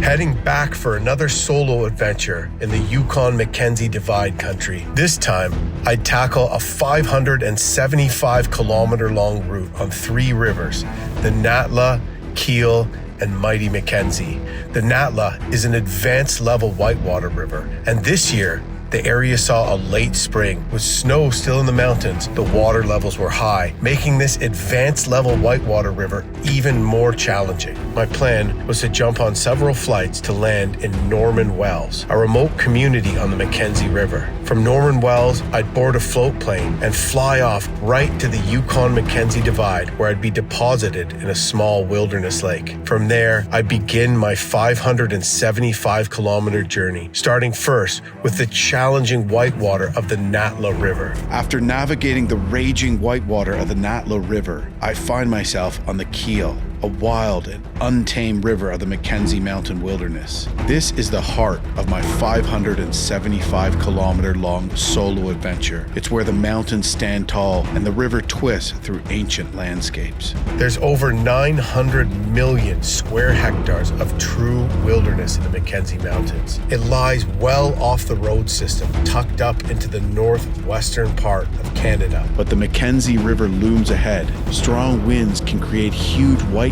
heading back for another solo adventure in the Yukon Mackenzie Divide country. This time, I'd tackle a 575-kilometer long route on 3 rivers, the Natla, Keele, and mighty Mackenzie. The Natla is an advanced level whitewater river, and this year, the area saw a late spring. With snow still in the mountains, the water levels were high, making this advanced level whitewater river even more challenging. My plan was to jump on several flights to land in Norman Wells, a remote community on the Mackenzie River. From Norman Wells, I'd board a floatplane and fly off right to the Yukon Mackenzie Divide, where I'd be deposited in a small wilderness lake. From there, I'd begin my 575-kilometer journey, starting first with the challenging whitewater of the Natla River. After navigating the raging whitewater of the Natla River, I find myself on the Keele, a wild and untamed river of the Mackenzie Mountain Wilderness. This is the heart of my 575-kilometer long solo adventure. It's where the mountains stand tall and the river twists through ancient landscapes. There's over 900 million square hectares of true wilderness in the Mackenzie Mountains. It lies well off the road system, tucked up into the northwestern part of Canada. But the Mackenzie River looms ahead. Strong winds can create huge whitecaps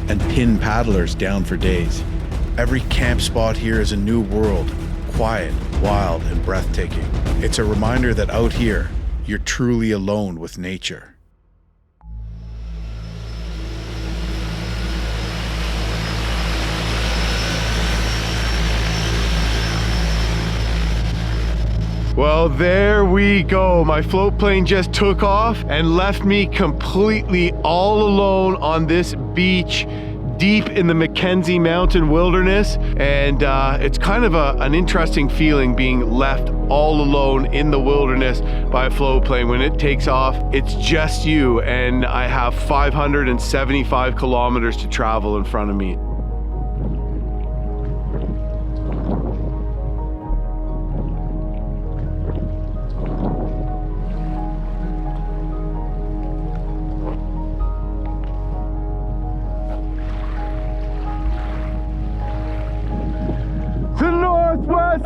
and pin paddlers down for days. Every camp spot here is a new world, quiet, wild, and breathtaking. It's a reminder that out here, you're truly alone with nature. Well, there we go. My float plane just took off and left me completely all alone on this beach deep in the Mackenzie Mountain Wilderness. And it's kind of an interesting feeling being left all alone in the wilderness by a float plane. When it takes off, it's just you, and I have 575 kilometers to travel in front of me.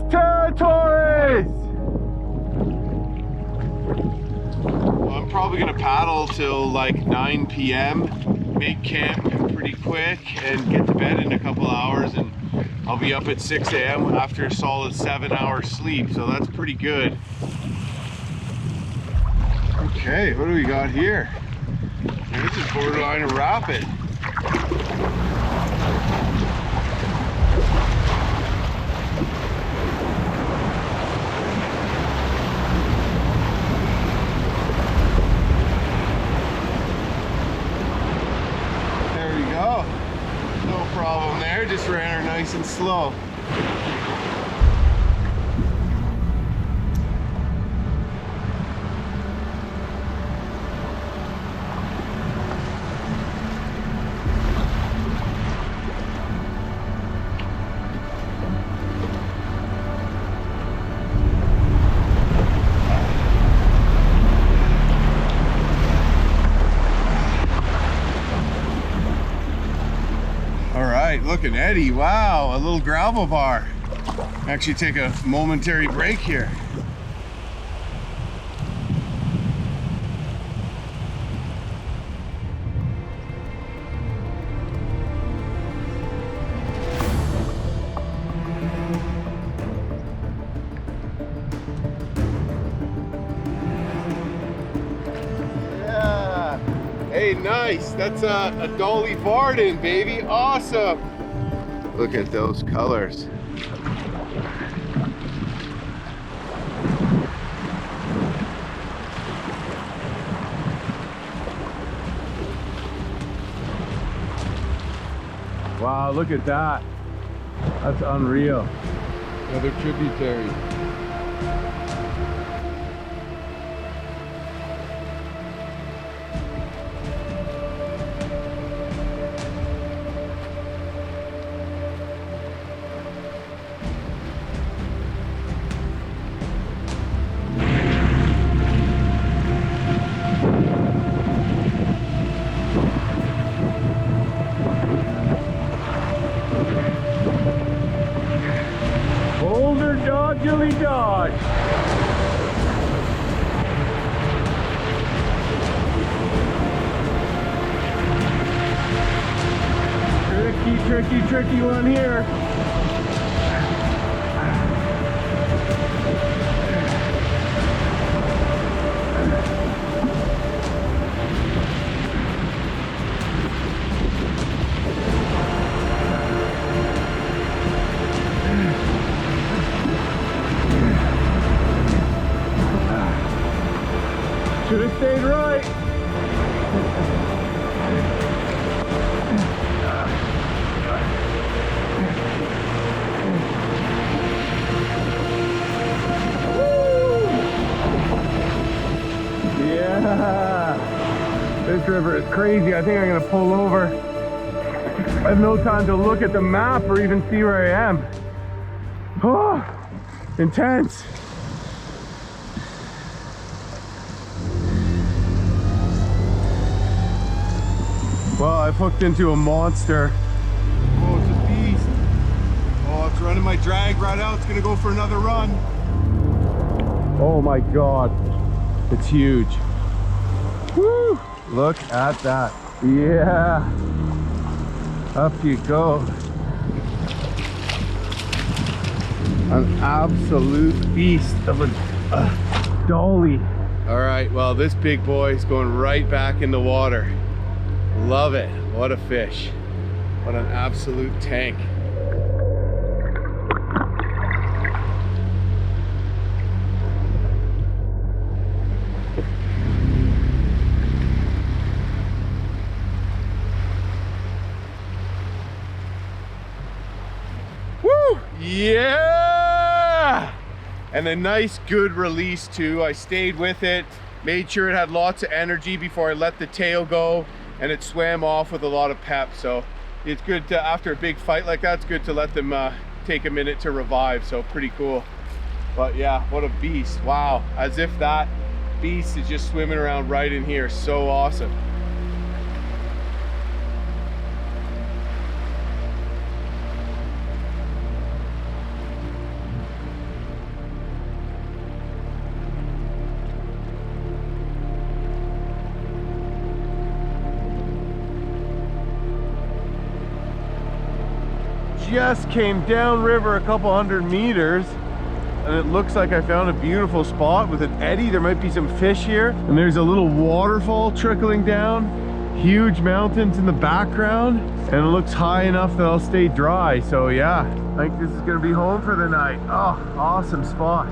Territories! Well, I'm probably gonna paddle till like 9 p.m. Make camp pretty quick and get to bed in a couple hours, and I'll be up at 6 a.m. after a solid 7-hour sleep, so that's pretty good. Okay, what do we got here? This is borderline a rapid. Problem there, just ran her nice and slow. Look at Eddie, wow, a little gravel bar. Actually take a momentary break here. Yeah, hey, nice, that's a Dolly Barden, baby, awesome. Look at those colors. Wow, look at that. That's unreal. Another tributary. Barely dodged. Tricky one here. Should have stayed right. Yeah, this river is crazy. I think I'm gonna pull over. I have no time to look at the map or even see where I am. Oh, intense. Well, I've hooked into a monster. Oh, it's a beast. Oh, it's running my drag right out. It's gonna go for another run. Oh my God, it's huge. Woo! Look at that. Yeah. Up you go. An absolute beast of a dolly. All right, well, this big boy is going right back in the water. Love it. What a fish. What an absolute tank. Woo! Yeah! And a nice good release too. I stayed with it, made sure it had lots of energy before I let the tail go, and it swam off with a lot of pep. So it's good to, after a big fight like that, it's good to let them take a minute to revive. So pretty cool. But yeah, what a beast. Wow, as if that beast is just swimming around right in here. So awesome. Just came downriver a couple hundred meters and it looks like I found a beautiful spot with an eddy. There might be some fish here, and there's a little waterfall trickling down, huge mountains in the background, and it looks high enough that I'll stay dry. So yeah, I think this is gonna be home for the night. Oh, awesome spot.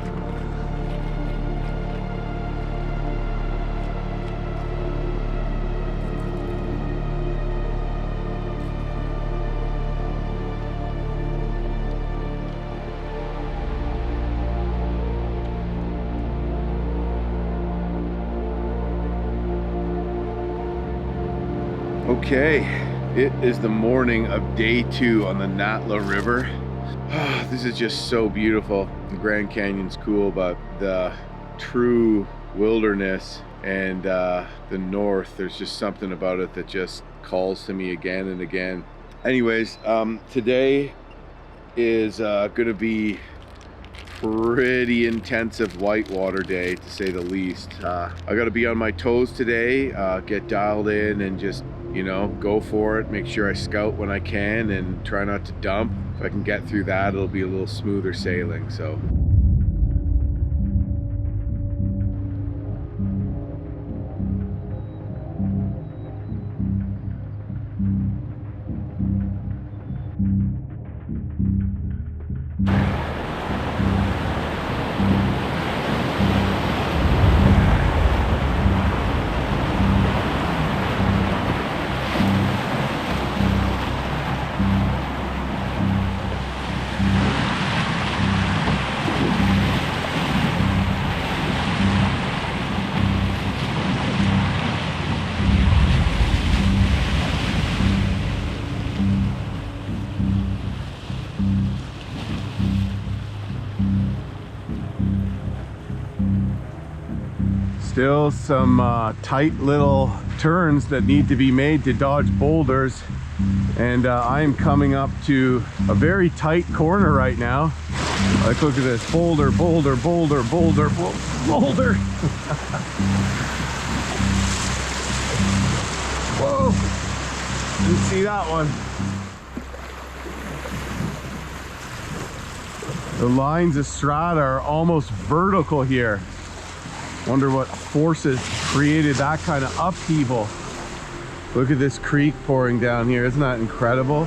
Okay, it is the morning of day 2 on the Natla River. This is just so beautiful. The Grand Canyon's cool, but the true wilderness and the north, there's just something about it that just calls to me again and again. Anyways, today is gonna be pretty intensive whitewater day, to say the least. I gotta be on my toes today, get dialed in and just, you know, go for it, make sure I scout when I can and try not to dump. If I can get through that, it'll be a little smoother sailing. So Still some tight little turns that need to be made to dodge boulders, and I'm coming up to a very tight corner right now. Like, look at this, boulder, boulder, boulder, boulder, boulder. Whoa, didn't see that one. The lines of strata are almost vertical here. Wonder what forces created that kind of upheaval. Look at this creek pouring down here. Isn't that incredible?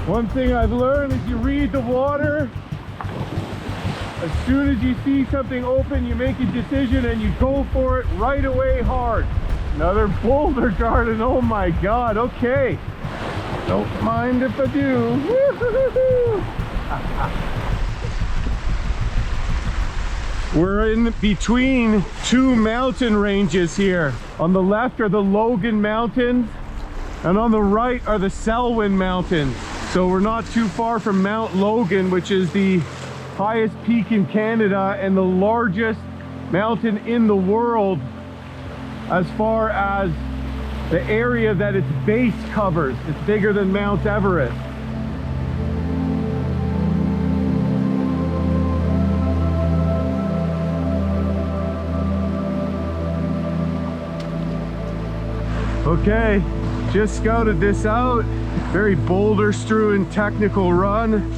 One thing I've learned is you read the water. As soon as you see something open, you make a decision and you go for it right away hard. Another boulder garden, oh my God, okay. Don't mind if I do. We're in between two mountain ranges here. On the left are the Logan Mountains, and on the right are the Selwyn Mountains. So we're not too far from Mount Logan, which is the highest peak in Canada and the largest mountain in the world as far as the area that its base covers. It's bigger than Mount Everest. Okay, just scouted this out. Very boulder strewn technical run.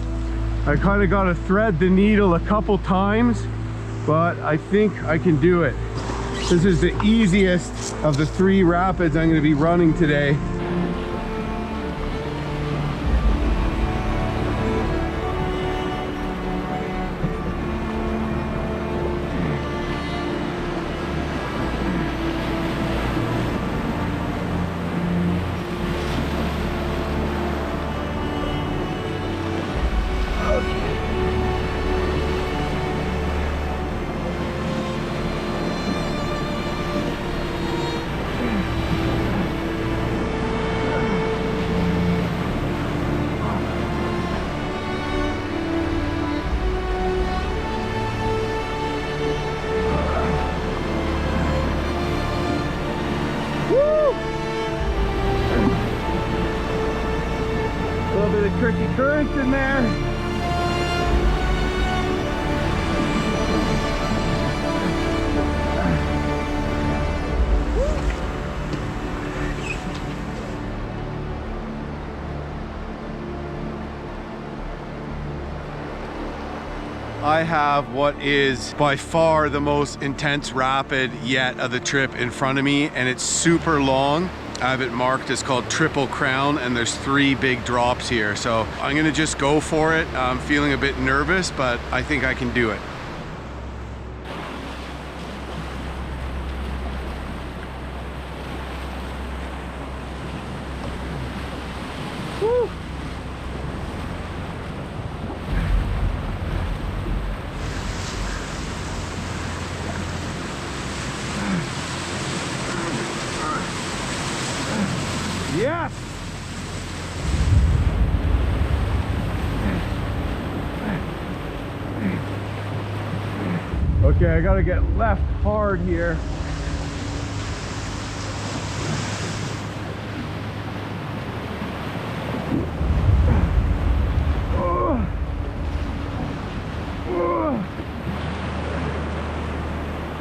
I kind of got to thread the needle a couple times, but I think I can do it. This is the easiest of the 3 rapids I'm going to be running today. Tricky currents in there. I have what is by far the most intense rapid yet of the trip in front of me, and it's super long. I have it marked as called Triple Crown, and there's 3 big drops here. So I'm gonna just go for it. I'm feeling a bit nervous, but I think I can do it. Woo. Yes! Okay, I gotta get left hard here.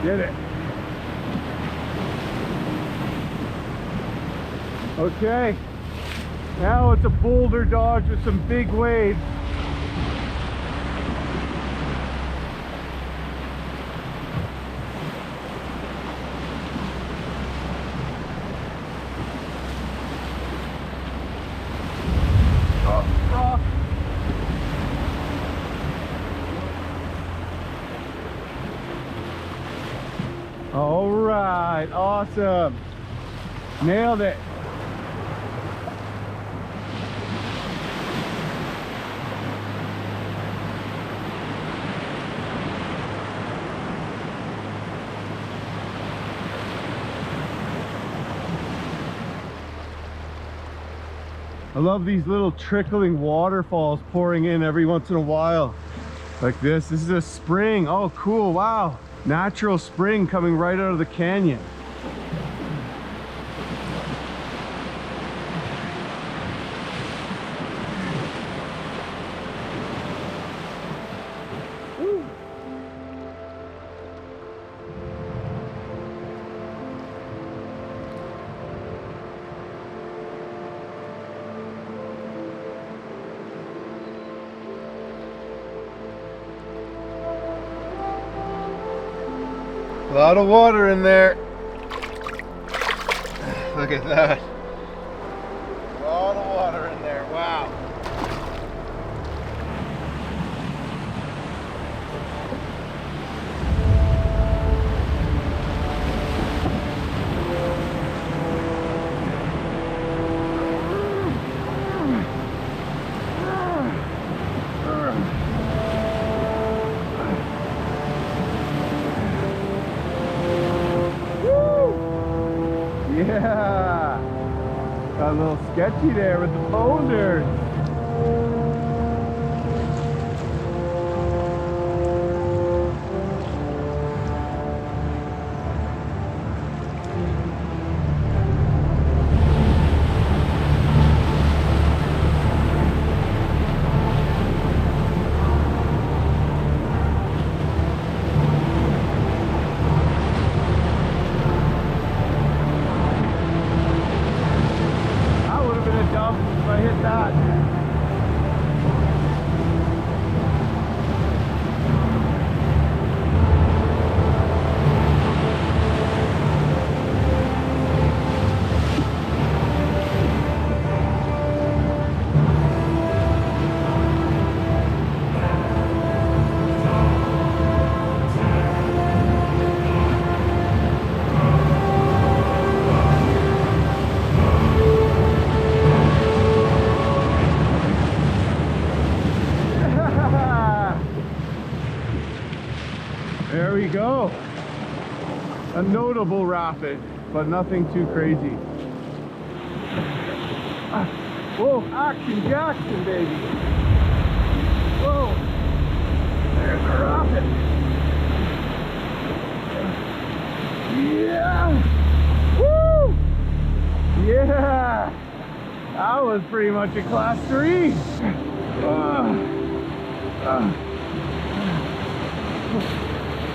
Get it. Okay, now it's a boulder dodge with some big waves. All right, awesome. Nailed it. I love these little trickling waterfalls pouring in every once in a while. Like this. This is a spring. Oh, cool. Wow. Natural spring coming right out of the canyon. Woo. A lot of water in there. Look at that. A lot of water in there. Wow. Yeah, got a little sketchy there with the boulders. There we go. A notable rapid, but nothing too crazy. Whoa, action Jackson, baby. Whoa, there's a rapid. Yeah. Woo. Yeah. That was pretty much a class 3.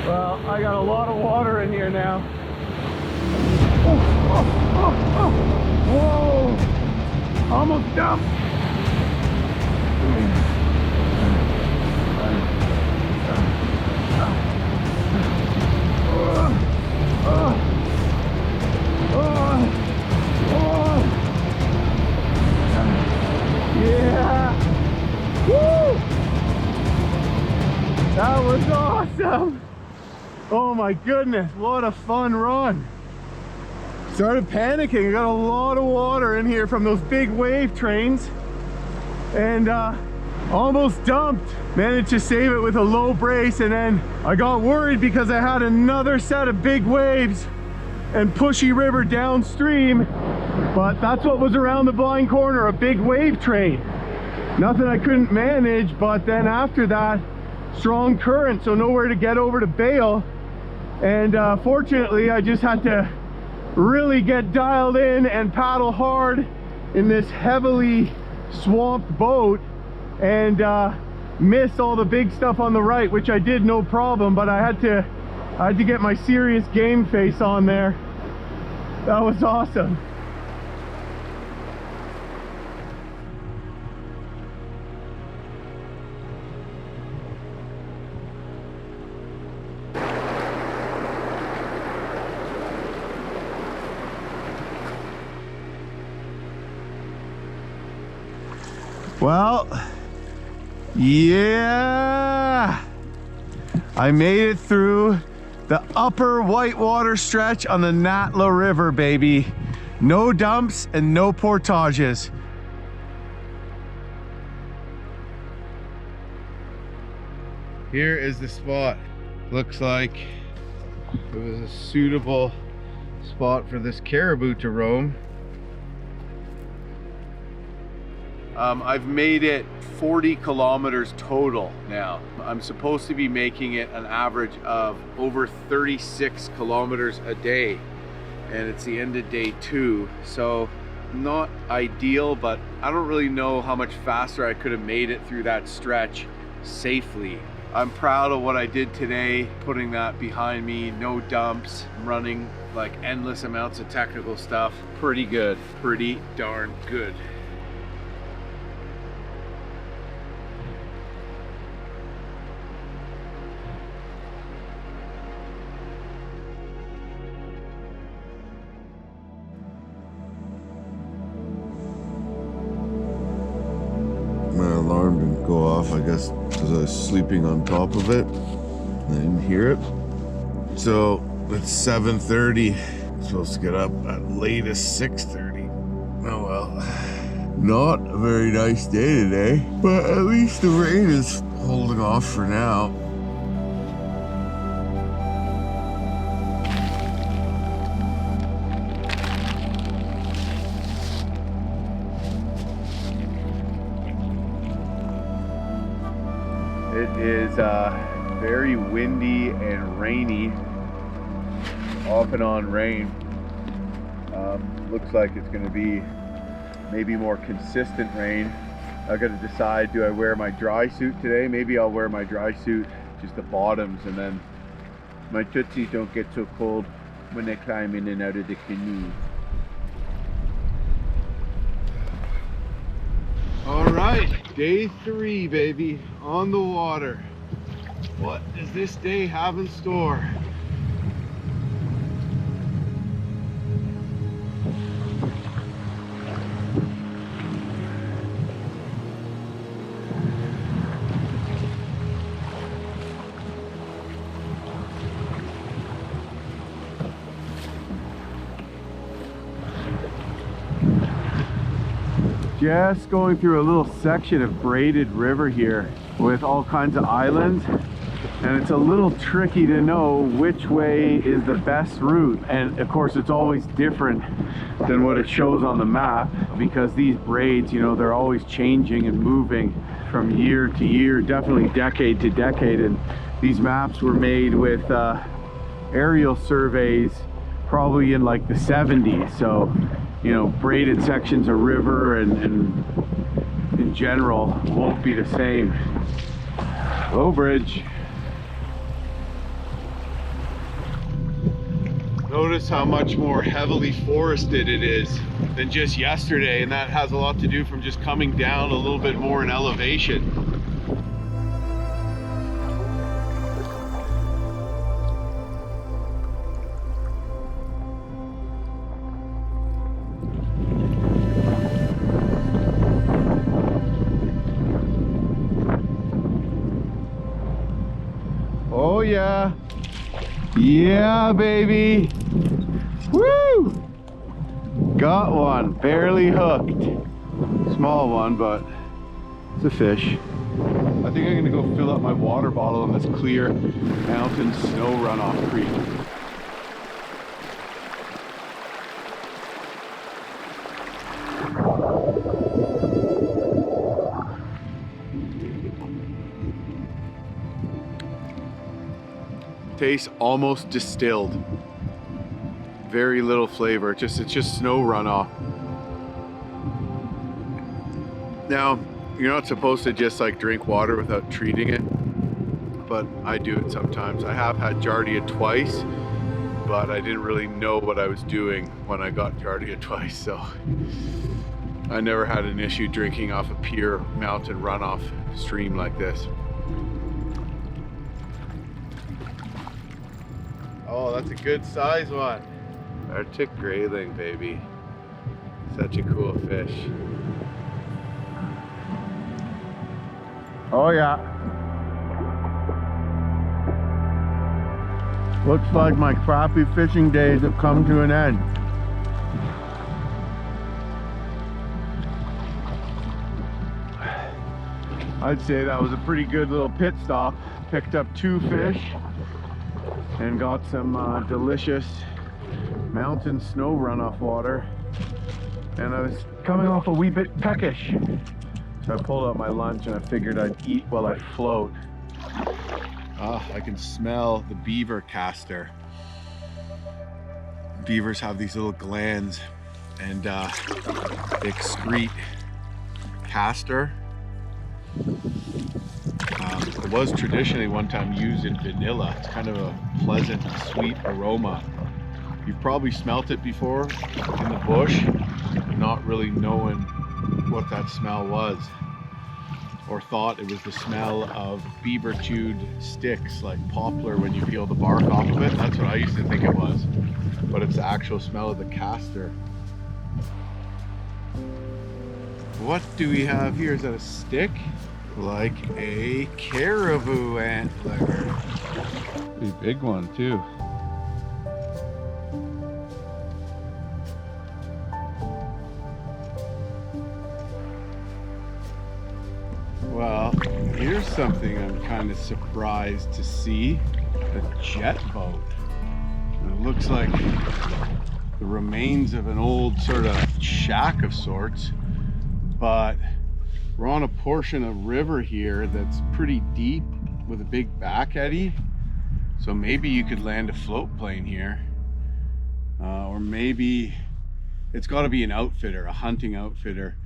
Well, I got a lot of water in here now. Whoa! Almost dumped. Yeah! Woo! That was awesome! Oh my goodness, what a fun run. Started panicking. I got a lot of water in here from those big wave trains and almost dumped. Managed to save it with a low brace, and then I got worried because I had another set of big waves and pushy river downstream, but that's what was around the blind corner, a big wave train. Nothing I couldn't manage, but then after that, strong current, so nowhere to get over to bail. And fortunately, I just had to really get dialed in and paddle hard in this heavily swamped boat and miss all the big stuff on the right, which I did no problem, but I had to get my serious game face on there. That was awesome. Well, yeah, I made it through The upper whitewater stretch on the Natla River, baby. No dumps and no portages. Here is the spot. Looks like it was a suitable spot for this caribou to roam. I've made it 40 kilometers total now. I'm supposed to be making it an average of over 36 kilometers a day, and it's the end of day 2, so not ideal, but I don't really know how much faster I could have made it through that stretch safely. I'm proud of what I did today, putting that behind me, no dumps, running like endless amounts of technical stuff. Pretty good, pretty darn good. My alarm didn't go off, I guess, because I was sleeping on top of it. I didn't hear it. So it's 7:30. I'm supposed to get up at latest 6:30. Oh well. Not a very nice day today, but at least the rain is holding off for now. It is very windy and rainy, off and on rain. Looks like it's going to be maybe more consistent rain. I've got to decide, do I wear my dry suit today? Maybe I'll wear my dry suit, just the bottoms, and then my tootsies don't get so cold when they climb in and out of the canoe. All right, day 3, baby, on the water. What does this day have in store? Just going through a little section of braided river here with all kinds of islands, and it's a little tricky to know which way is the best route, and of course it's always different than what it shows on the map, because these braids, you know, they're always changing and moving from year to year, definitely decade to decade, and these maps were made with aerial surveys probably in like the 70s, so you know, braided sections of river and in general won't be the same. Low bridge. Notice how much more heavily forested it is than just yesterday, and that has a lot to do from just coming down a little bit more in elevation. Oh yeah. Yeah, baby. Woo! Got one, barely hooked. Small one, but it's a fish. I think I'm gonna go fill up my water bottle in this clear mountain snow runoff creek. Tastes almost distilled. Very little flavor, it's just snow runoff. Now, you're not supposed to just like drink water without treating it, but I do it sometimes. I have had Giardia twice, but I didn't really know what I was doing when I got Giardia twice, so I never had an issue drinking off a pure mountain runoff stream like this. Oh, that's a good size one. Arctic grayling, baby. Such a cool fish. Oh yeah. Looks like my crappie fishing days have come to an end. I'd say that was a pretty good little pit stop. Picked up 2 fish and got some delicious mountain snow runoff water. And I was coming off a wee bit peckish. So I pulled out my lunch and I figured I'd eat while I float. I can smell the beaver castor. Beavers have these little glands and they excrete castor. It was traditionally one time used in vanilla. It's kind of a pleasant, sweet aroma. You've probably smelt it before in the bush, not really knowing what that smell was, or thought it was the smell of beaver chewed sticks like poplar when you peel the bark off of it. That's what I used to think it was, but it's the actual smell of the castor. What do we have here? Is that a stick? Like a caribou antler. Pretty big one too. Well, here's something I'm kind of surprised to see. A jet boat. And it looks like the remains of an old sort of shack of sorts, but we're on a portion of river here that's pretty deep with a big back eddy. So maybe you could land a float plane here. Or maybe it's got to be an outfitter, a hunting outfitter.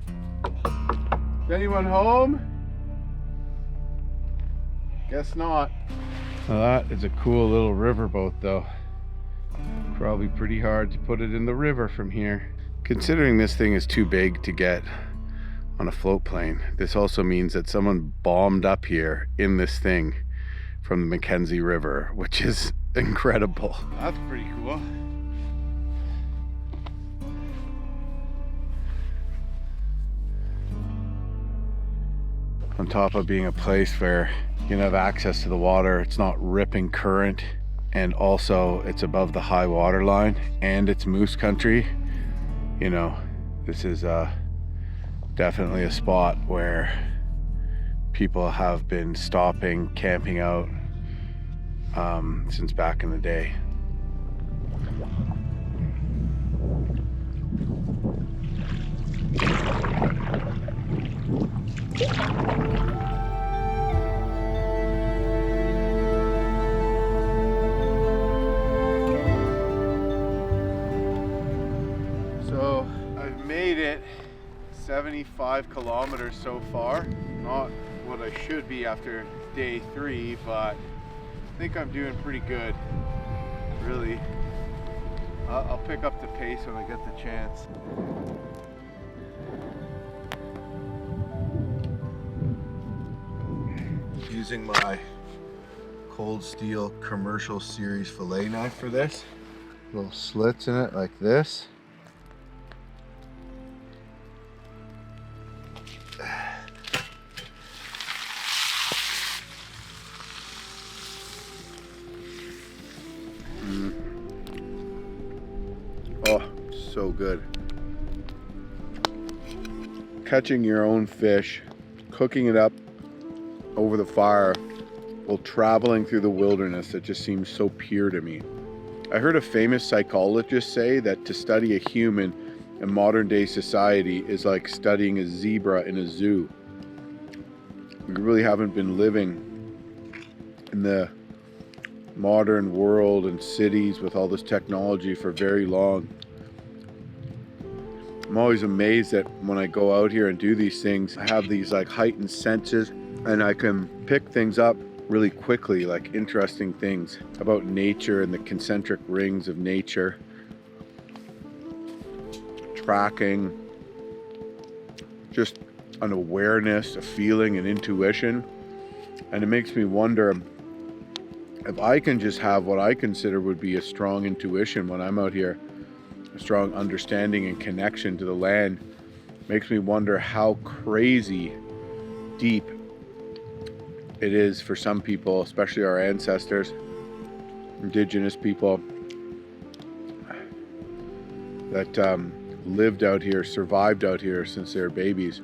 Is anyone home? Guess not. Well, that is a cool little riverboat though. Probably pretty hard to put it in the river from here. Considering this thing is too big to get on a float plane, this also means that someone bombed up here in this thing from the Mackenzie River, which is incredible. That's pretty cool. On top of being a place where you can have access to the water, it's not ripping current, and also it's above the high water line, and it's moose country. You know, this is definitely a spot where people have been stopping, camping out since back in the day. So I've made it 75 kilometers so far. Not what I should be after day 3, but I think I'm doing pretty good, really. I'll pick up the pace when I get the chance. Using my Cold Steel Commercial Series fillet knife for this. Little slits in it like this. Oh, so good. Catching your own fish, cooking it up over the fire while traveling through the wilderness, that just seems so pure to me. I heard a famous psychologist say that to study a human in modern day society is like studying a zebra in a zoo. We really haven't been living in the modern world and cities with all this technology for very long. I'm always amazed that when I go out here and do these things, I have these like heightened senses, and I can pick things up really quickly, like interesting things about nature and the concentric rings of nature. Tracking, just an awareness, a feeling, an intuition. And it makes me wonder if I can just have what I consider would be a strong intuition when I'm out here, a strong understanding and connection to the land. Makes me wonder how crazy deep it is for some people, especially our ancestors, Indigenous people that lived out here, survived out here since they were babies.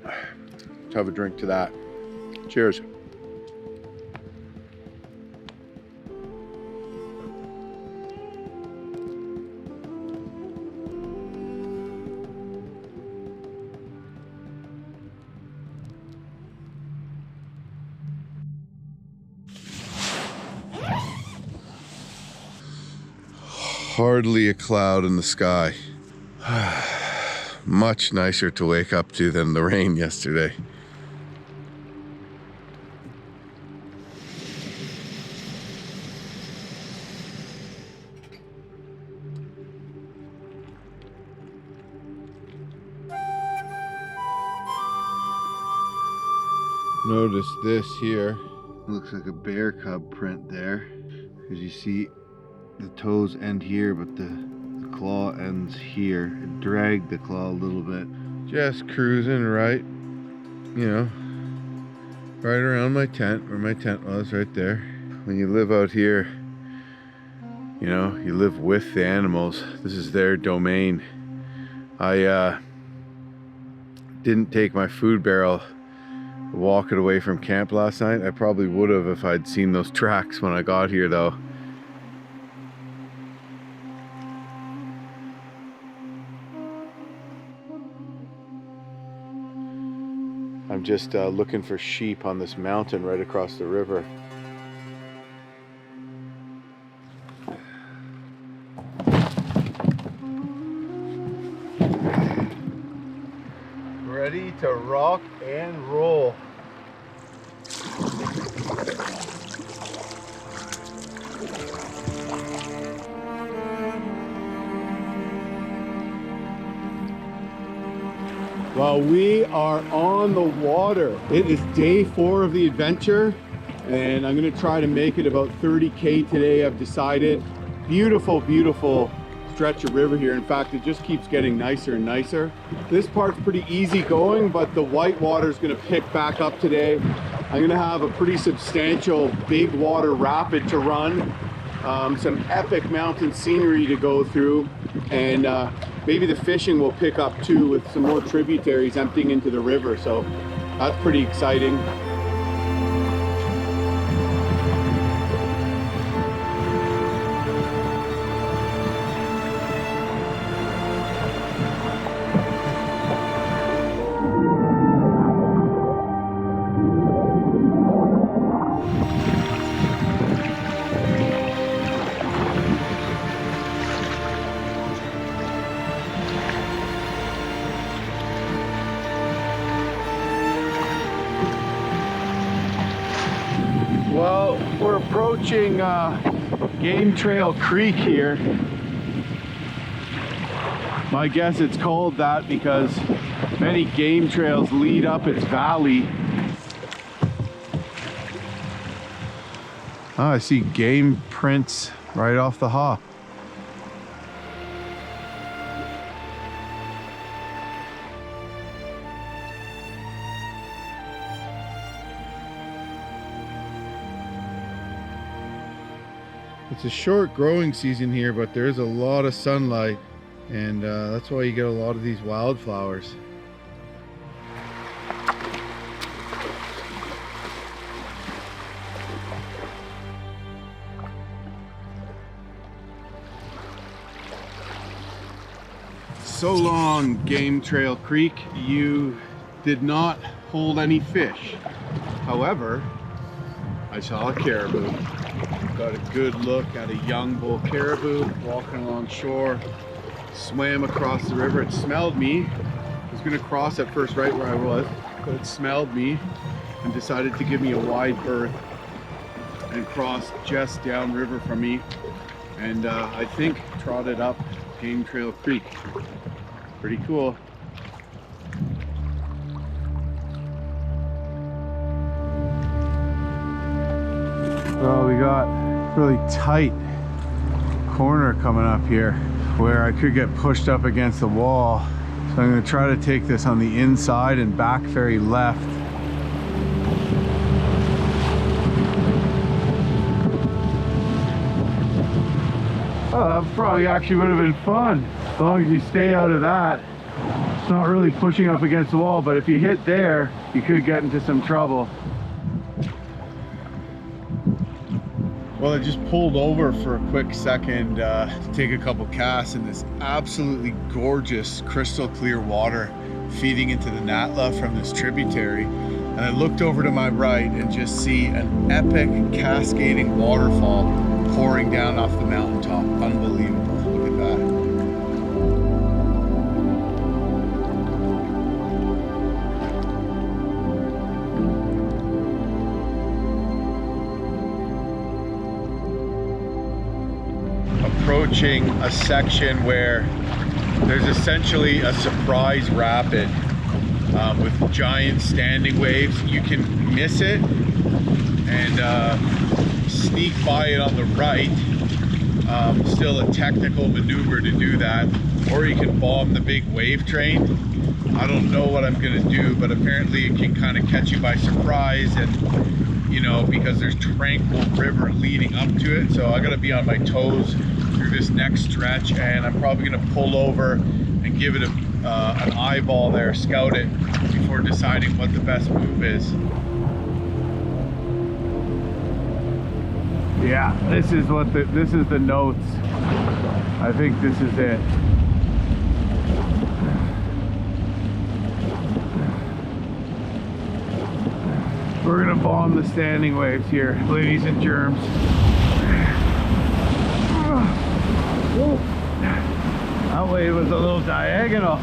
Let's have a drink to that. Cheers. Hardly a cloud in the sky. Much nicer to wake up to than the rain yesterday. Notice this here. Looks like a bear cub print there. As you see, the toes end here, but the claw ends here. It dragged the claw a little bit. Just cruising right, you know, right around my tent, where my tent was, right there. When you live out here, you know, you live with the animals. This is their domain. I didn't take my food barrel walking away from camp last night. I probably would have if I'd seen those tracks when I got here though. I'm just looking for sheep on this mountain right across the river. Ready to rock and roll. Well, we are on the water. It is day 4 of the adventure, and I'm gonna try to make it about 30K today, I've decided. Beautiful, beautiful stretch of river here. In fact, it just keeps getting nicer and nicer. This part's pretty easy going, but the whitewater is gonna pick back up today. I'm gonna have a pretty substantial big water rapid to run, some epic mountain scenery to go through, and maybe the fishing will pick up too with some more tributaries emptying into the river. So that's pretty exciting. Well, we're approaching Game Trail Creek here. My guess it's called that because many game trails lead up its valley. Oh, I see game prints right off the hop. It's a short growing season here, but there's a lot of sunlight, and that's why you get a lot of these wildflowers. So long, Game Trail Creek. You did not hold any fish. However, I saw a caribou. Got a good look at a young bull caribou walking along shore. Swam across the river. It smelled me. I was gonna cross at first right where I was, but it smelled me and decided to give me a wide berth and cross just downriver from me. And I think trotted up Game Trail Creek. Pretty cool. Well, we got really tight corner coming up here where I could get pushed up against the wall. So I'm going to try to take this on the inside and back very left. Oh, that probably actually would have been fun, as long as you stay out of that. It's not really pushing up against the wall, but if you hit there, you could get into some trouble. Well, I just pulled over for a quick second to take a couple casts in this absolutely gorgeous crystal clear water feeding into the Natla from this tributary. And I looked over to my right and just see an epic cascading waterfall pouring down off the mountaintop. Unbelievable. Look at that. Approaching a section where there's essentially a surprise rapid with giant standing waves. You can miss it and sneak by it on the right. Still a technical maneuver to do that, or you can bomb the big wave train. I don't know what I'm gonna do, but apparently it can kind of catch you by surprise, and you know, because there's tranquil river leading up to it. So I gotta be on my toes through this next stretch, and I'm probably gonna pull over and give it an eyeball there, scout it before deciding what the best move is. Yeah, this is the notes. I think this is it. We're gonna bomb the standing waves here, ladies and germs. That wave was a little diagonal.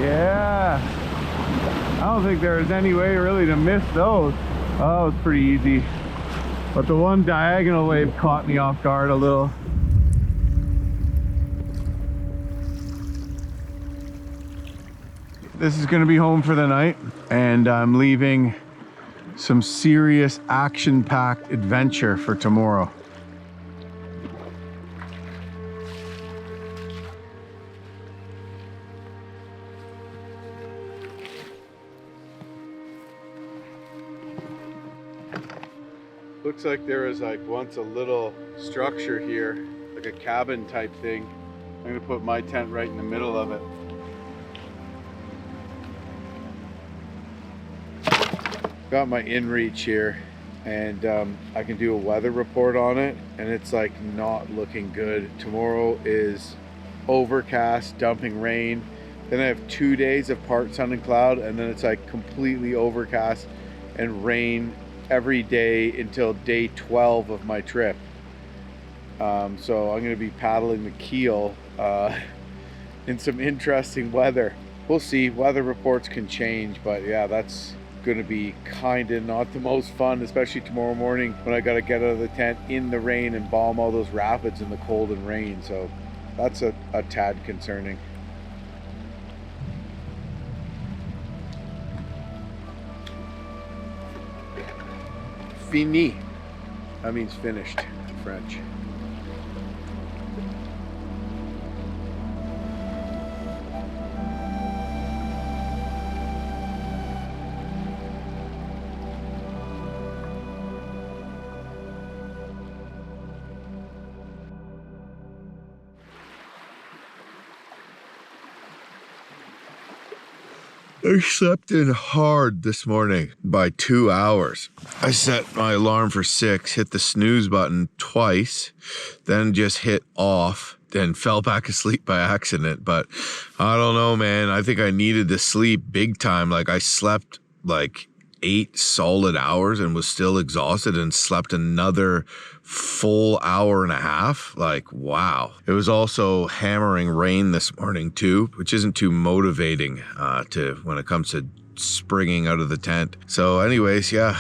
Yeah. I don't think there was any way really to miss those. Oh, it was pretty easy. But the one diagonal wave caught me off guard a little. This is going to be home for the night, and I'm leaving some serious action-packed adventure for tomorrow. Looks like there was like once a little structure here, like a cabin type thing. I'm gonna put my tent right in the middle of it. Got my inReach here, and I can do a weather report on it, and it's like not looking good. Tomorrow is overcast, dumping rain. Then I have 2 days of part sun and cloud, and then it's like completely overcast and rain every day until day 12 of my trip. So I'm gonna be paddling the Keele in some interesting weather. We'll see, weather reports can change, but yeah, that's gonna be kinda not the most fun, especially tomorrow morning when I gotta get out of the tent in the rain and bomb all those rapids in the cold and rain. So that's a tad concerning. Fini. That means finished in French. I slept in hard this morning by 2 hours. I set my alarm for 6, hit the snooze button twice, then just hit off, then fell back asleep by accident. But I don't know, man. I think I needed to sleep big time. Like I slept like 8 solid hours and was still exhausted, and slept another full hour and a half. Like, wow. It was also hammering rain this morning too, which isn't too motivating when it comes to springing out of the tent. So anyways, yeah,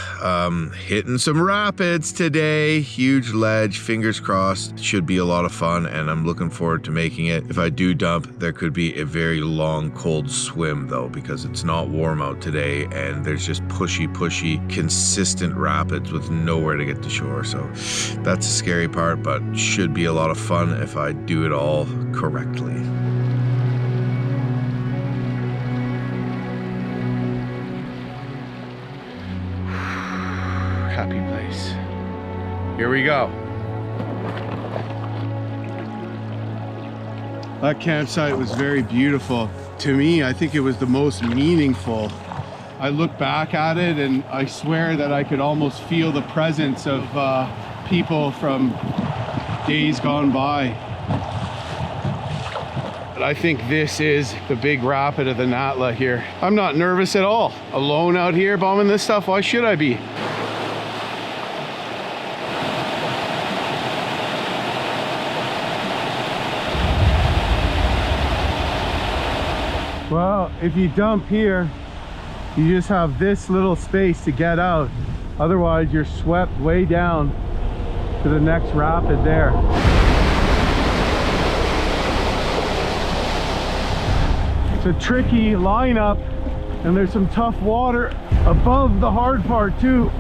hitting some rapids today, huge ledge, fingers crossed, should be a lot of fun, and I'm looking forward to making it. If I do dump, there could be a very long cold swim though, because it's not warm out today and there's just pushy consistent rapids with nowhere to get to shore. So that's a scary part, but should be a lot of fun if I do it all correctly. happy place. Here we go. That campsite was very beautiful. To me, I think it was the most meaningful. I look back at it and I swear that I could almost feel the presence of people from days gone by. But I think this is the big rapid of the Natla here. I'm not nervous at all. Alone out here bombing this stuff, why should I be? Well, if you dump here, you just have this little space to get out. Otherwise, you're swept way down to the next rapid there. It's a tricky lineup, and there's some tough water above the hard part too.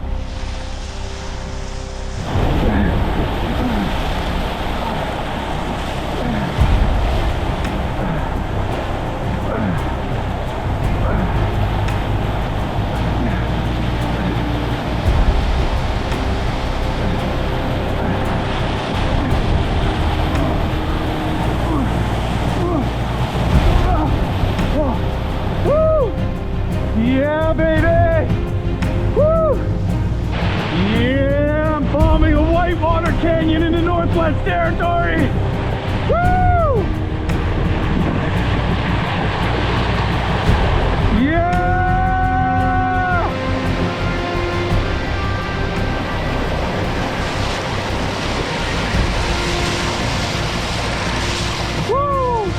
Yeah, baby! Woo! Yeah, I'm bombing a whitewater canyon in the Northwest Territory! Woo! Yeah! Woo!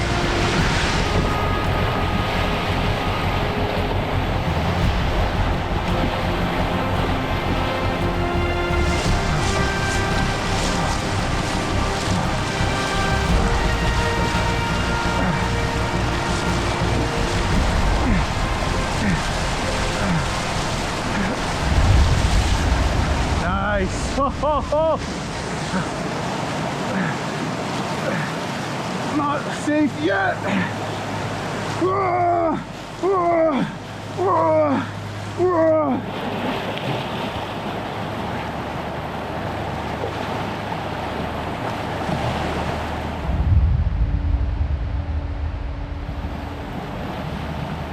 Nice. Not safe yet.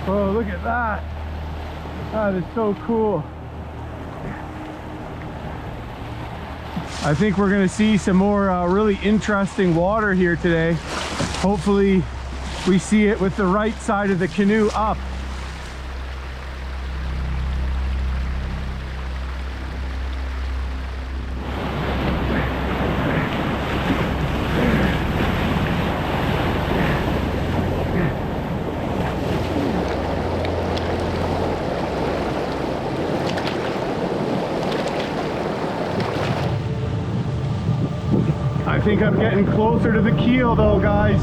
Oh, look at that. That is so cool. I think we're gonna see some more really interesting water here today. Hopefully we see it with the right side of the canoe up. I think I'm getting closer to the keel though, guys.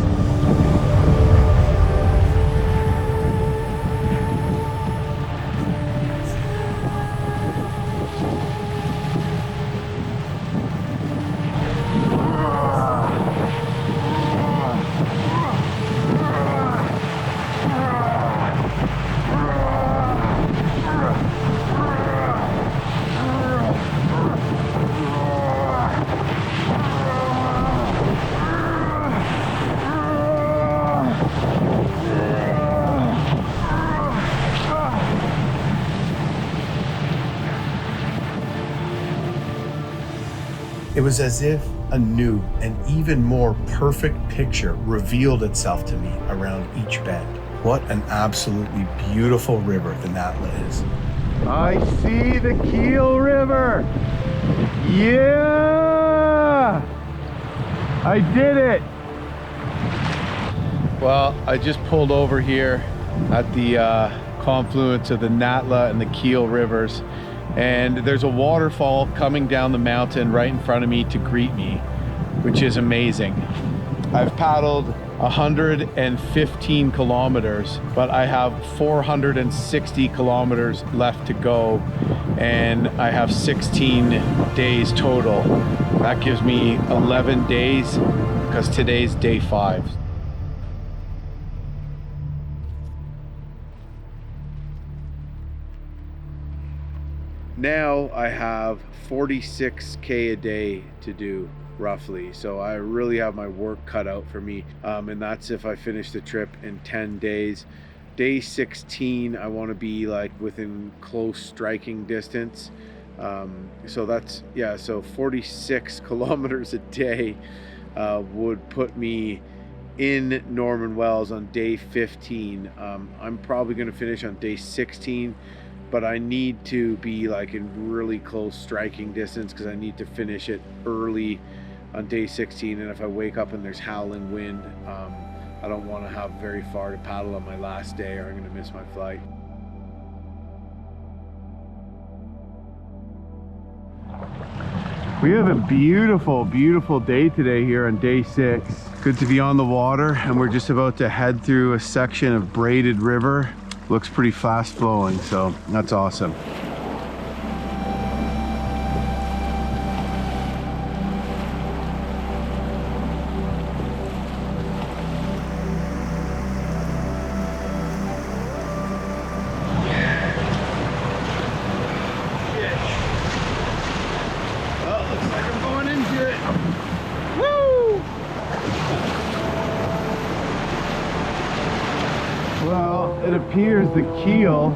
It was as if a new and even more perfect picture revealed itself to me around each bend. What an absolutely beautiful river the Natla is. I see the Keele River. Yeah! I did it. Well, I just pulled over here at the confluence of the Natla and the Keele rivers, and there's a waterfall coming down the mountain right in front of me to greet me, which is amazing. I've paddled 115 kilometers, but I have 460 kilometers left to go, and I have 16 days total. That gives me 11 days because today's day 5. now I have 46K a day to do roughly. So I really have my work cut out for me. And that's if I finish the trip in 10 days. Day 16, I want to be like within close striking distance. So that's, yeah, so 46 kilometers a day would put me in Norman Wells on day 15. I'm probably going to finish on day 16, but I need to be like in really close striking distance because I need to finish it early on day 16. And if I wake up and there's howling wind, I don't want to have very far to paddle on my last day, or I'm going to miss my flight. We have a beautiful, beautiful day today here on day 6. Good to be on the water, and we're just about to head through a section of braided river. Looks pretty fast flowing, so that's awesome. It appears the keel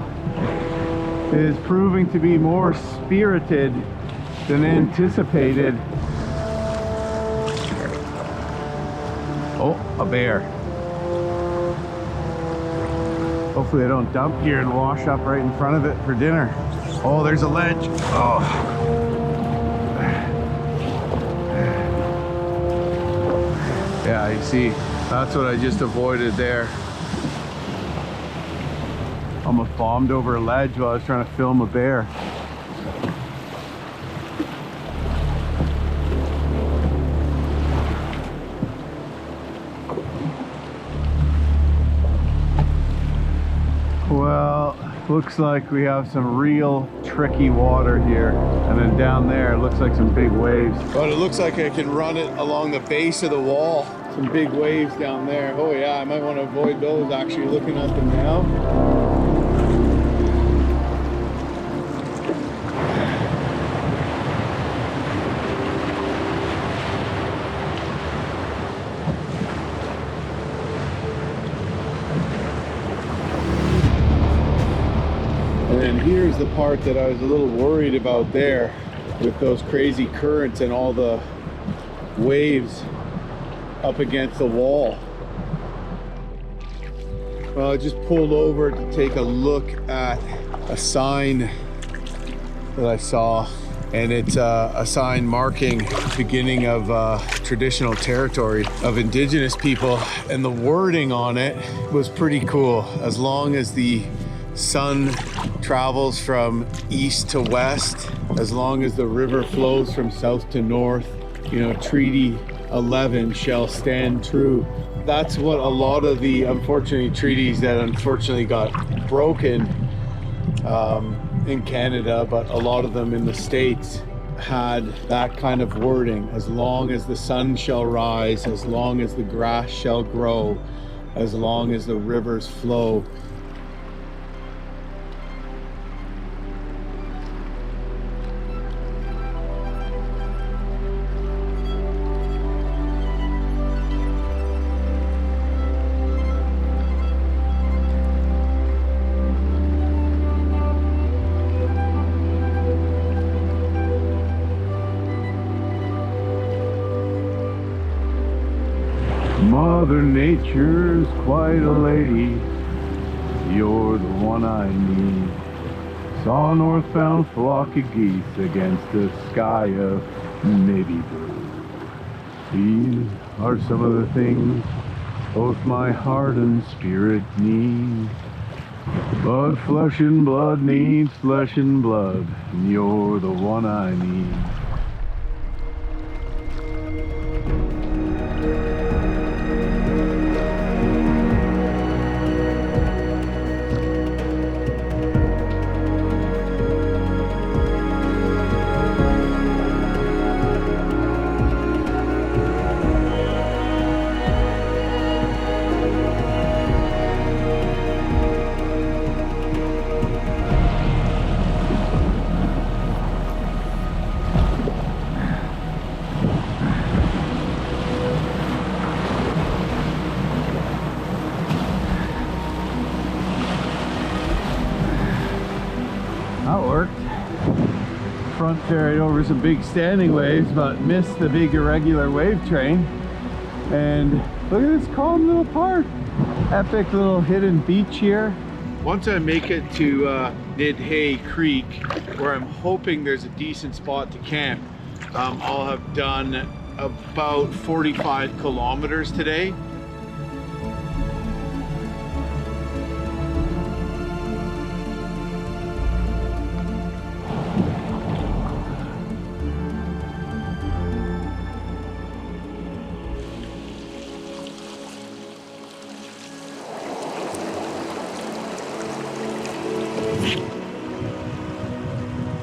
is proving to be more spirited than anticipated. Oh, a bear. Hopefully I don't dump here and wash up right in front of it for dinner. Oh, there's a ledge. Oh. Yeah, you see, that's what I just avoided there. Almost bombed over a ledge while I was trying to film a bear. Well, looks like we have some real tricky water here. And then down there, it looks like some big waves. But it looks like I can run it along the base of the wall. Some big waves down there. Oh yeah, I might want to avoid those, actually looking at them now. And here's the part that I was a little worried about there, with those crazy currents and all the waves up against the wall. Well, I just pulled over to take a look at a sign that I saw, and it's a sign marking beginning of traditional territory of Indigenous people, and the wording on it was pretty cool. As long as the sun travels from east to west, as long as the river flows from south to north, you know, Treaty 11 shall stand true. That's what a lot of the, unfortunately, treaties that unfortunately got broken in Canada, but a lot of them in the States had that kind of wording. As long as the sun shall rise, as long as the grass shall grow, as long as the rivers flow. Mother Nature's quite a lady, you're the one I need. Saw a northbound flock of geese against a sky of navy blue. These are some of the things both my heart and spirit need. But flesh and blood needs flesh and blood, and you're the one I need. front ferried over some big standing waves, but missed the big irregular wave train. And look at this calm little park. Epic little hidden beach here. Once I make it to Nidhay Creek, where I'm hoping there's a decent spot to camp, I'll have done about 45 kilometers today.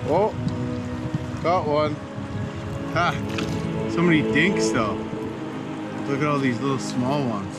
Oh, got one. Ha! So many dinks though. Look at all these little small ones.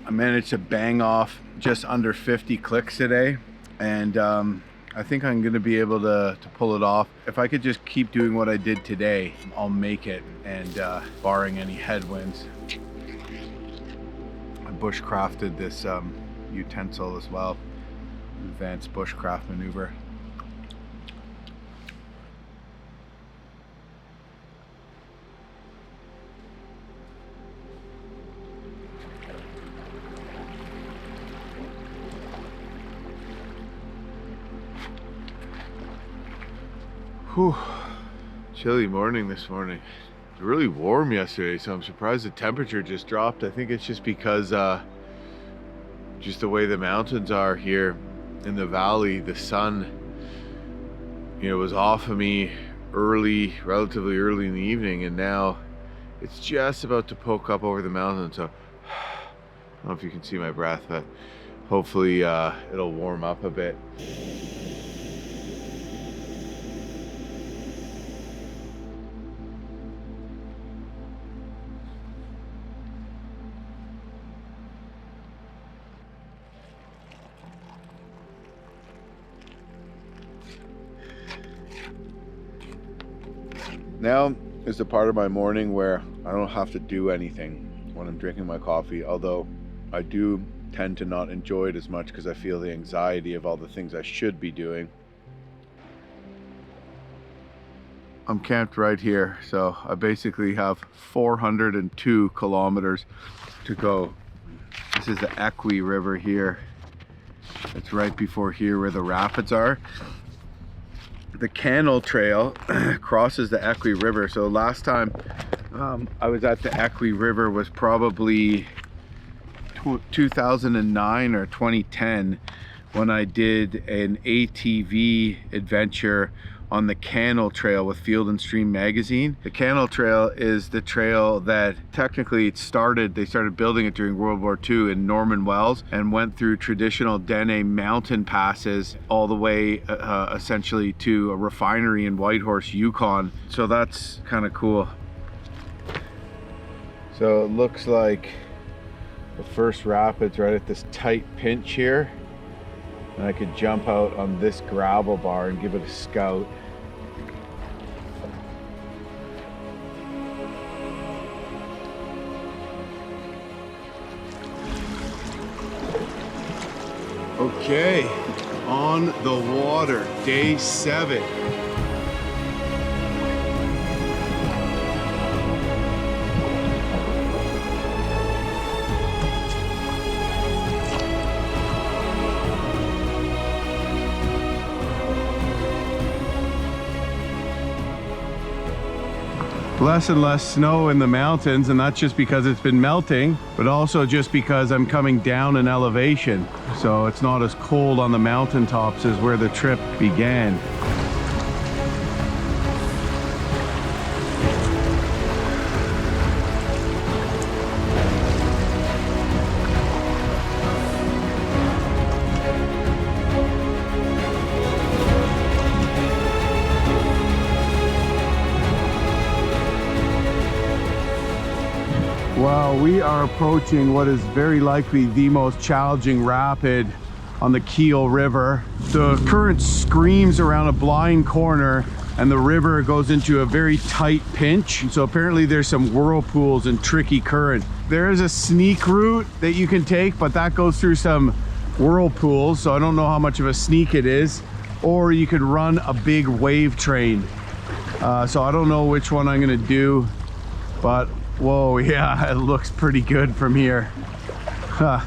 I managed to bang off just under 50 clicks today, and I think I'm going to be able to pull it off. If I could just keep doing what I did today, I'll make it, and barring any headwinds. I bushcrafted this utensil as well, advanced bushcraft maneuver. Whew. Chilly morning this morning. It was really warm yesterday, so I'm surprised the temperature just dropped. I think it's just because just the way the mountains are here in the valley, the sun, was off of me relatively early in the evening, and now it's just about to poke up over the mountain. So I don't know if you can see my breath, but hopefully it'll warm up a bit. Now is the part of my morning where I don't have to do anything when I'm drinking my coffee, although I do tend to not enjoy it as much because I feel the anxiety of all the things I should be doing. I'm camped right here, so I basically have 402 kilometers to go. This is the Equi River here. It's right before here where the rapids are. The Canoe Trail crosses the Equi River. So last time I was at the Equi River was probably 2009 or 2010 when I did an ATV adventure on the Canoe Trail with Field and Stream magazine. The Canoe Trail is the trail that technically they started building it during World War II in Norman Wells and went through traditional Dene mountain passes all the way essentially to a refinery in Whitehorse, Yukon. So that's kind of cool. So it looks like the first rapids right at this tight pinch here. And I could jump out on this gravel bar and give it a scout. Okay, on the water, day 7. Less and less snow in the mountains, and that's just because it's been melting, but also just because I'm coming down in elevation. So it's not as cold on the mountaintops as where the trip began. Well, we are approaching what is very likely the most challenging rapid on the Keele River. The current screams around a blind corner and the river goes into a very tight pinch. So apparently there's some whirlpools and tricky current. There is a sneak route that you can take, but that goes through some whirlpools, so I don't know how much of a sneak it is. Or you could run a big wave train. So I don't know which one I'm gonna do, but whoa, yeah, it looks pretty good from here. Huh.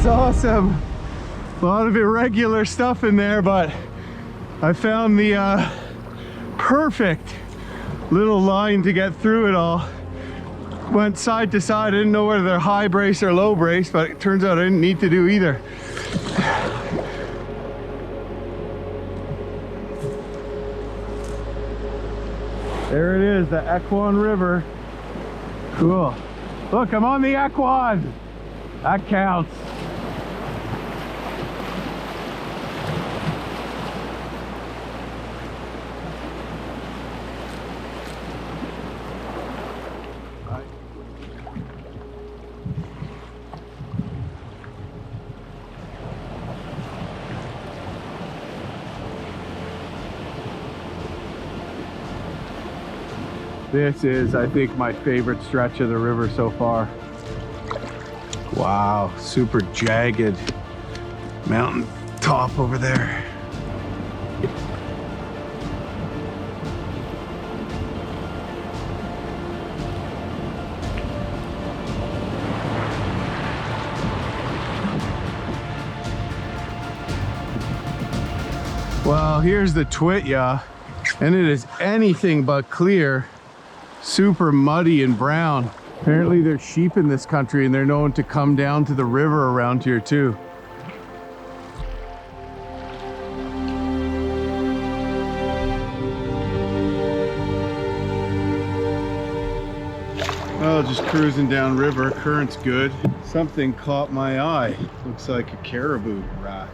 Awesome. A lot of irregular stuff in there, but I found the perfect little line to get through it all. Went side to side. I didn't know whether they're high brace or low brace, but it turns out I didn't need to do either. There it is, the Yukon River. Cool. Look, I'm on the Yukon. That counts. This is, I think, my favorite stretch of the river so far. Wow, super jagged mountain top over there. Well, here's the Twitya, and it is anything but clear. Super muddy and brown. Apparently there's sheep in this country and they're known to come down to the river around here too. Well, just cruising down river, current's good. Something caught my eye. Looks like a caribou rack.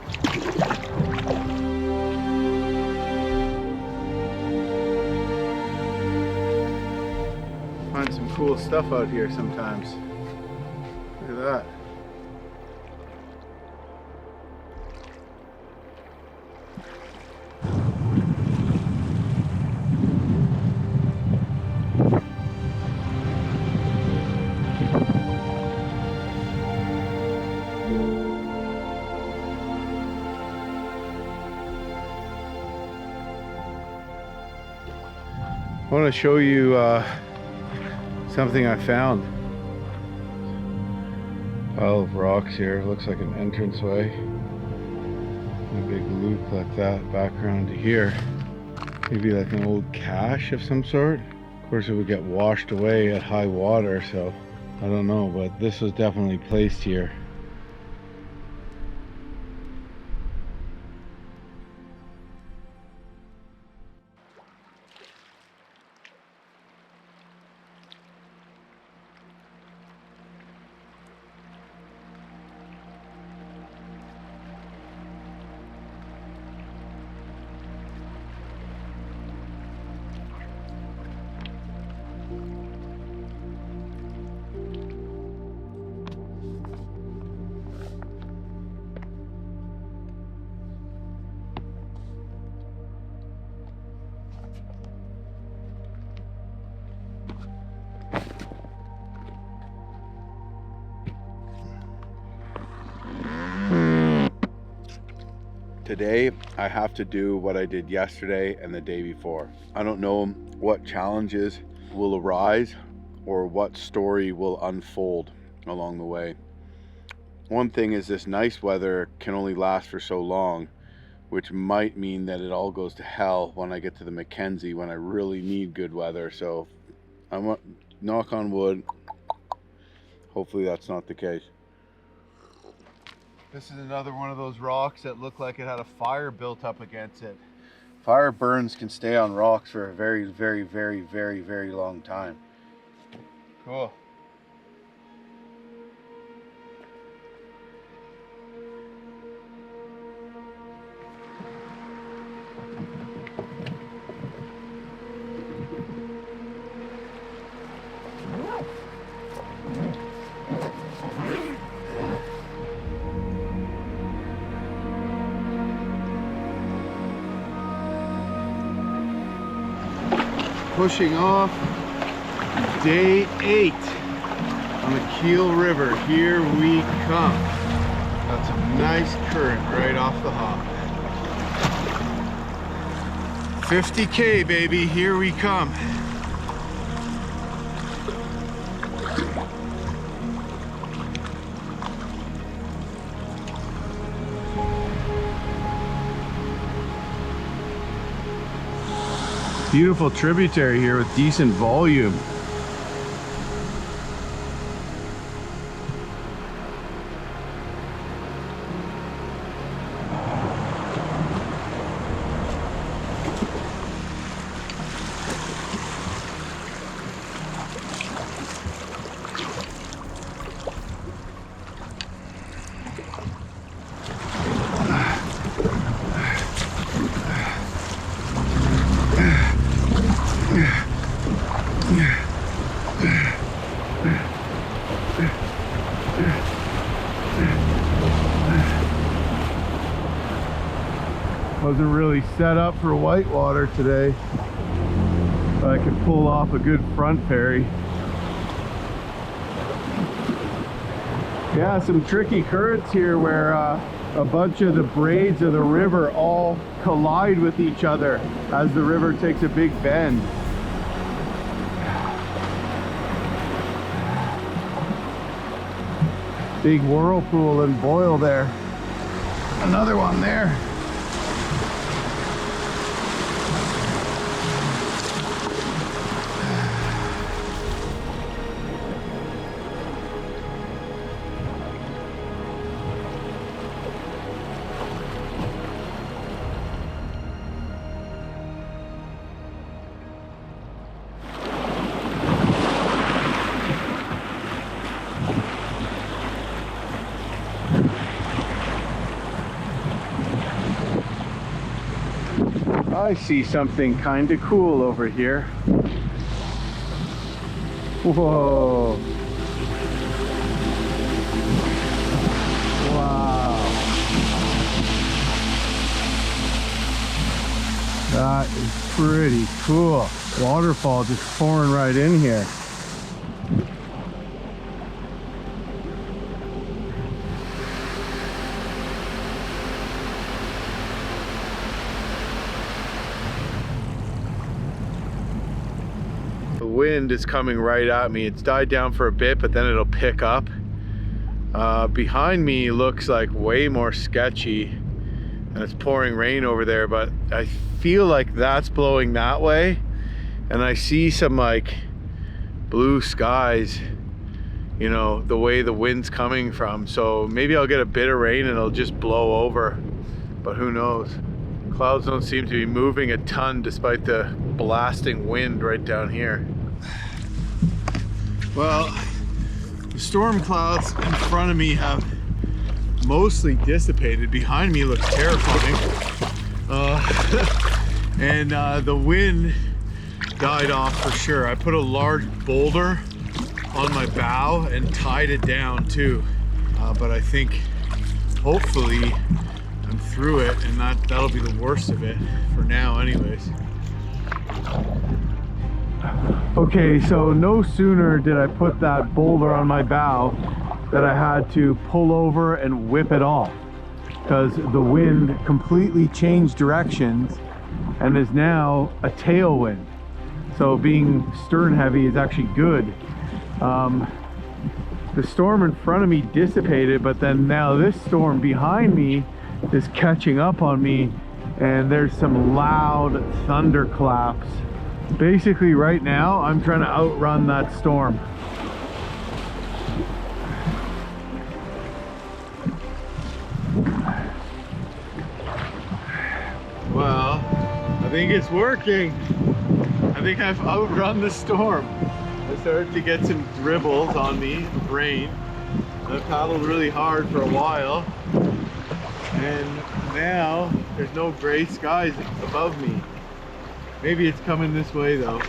Find some cool stuff out here sometimes. Look at that. I want to show you something I found. Pile of rocks here. Looks like an entranceway. A big loop like that. Background to here. Maybe like an old cache of some sort. Of course, it would get washed away at high water, so I don't know. But this was definitely placed here. Today, I have to do what I did yesterday and the day before. I don't know what challenges will arise or what story will unfold along the way. One thing is this nice weather can only last for so long, which might mean that it all goes to hell when I get to the Mackenzie when I really need good weather. So I want, knock on wood, hopefully that's not the case. This is another one of those rocks that looked like it had a fire built up against it. Fire burns can stay on rocks for a very, very, very, very, very long time. Cool. Pushing off day 8 on the Keele River. Here we come. Got some nice current right off the hop. 50K, baby, here we come. Beautiful tributary here with decent volume. Wasn't really set up for whitewater today, but I could pull off a good front ferry. Yeah, some tricky currents here where a bunch of the braids of the river all collide with each other as the river takes a big bend. Big whirlpool and boil there. Another one there. I see something kind of cool over here. Whoa. Wow. That is pretty cool. Waterfall just pouring right in here. Wind is coming right at me. It's died down for a bit, but then it'll pick up. Behind me looks like way more sketchy, and it's pouring rain over there, but I feel like that's blowing that way, and I see some like blue skies, you know, the way the wind's coming from. So maybe I'll get a bit of rain and it'll just blow over, but who knows. Clouds don't seem to be moving a ton despite the blasting wind right down here. Well, the storm clouds in front of me have mostly dissipated. Behind me looks terrifying. And the wind died off for sure. I put a large boulder on my bow and tied it down too. But I think hopefully I'm through it, and that'll be the worst of it for now anyways. Okay, so no sooner did I put that boulder on my bow that I had to pull over and whip it off, because the wind completely changed directions and is now a tailwind. So being stern heavy is actually good. the storm in front of me dissipated, but then now this storm behind me is catching up on me, and there's some loud thunderclaps. Basically right now I'm trying to outrun that storm. Well, I think it's working. I think I've outrun the storm. I started to get some dribbles on me, rain. I paddled really hard for a while, and now there's no gray skies above me. Maybe it's coming this way though.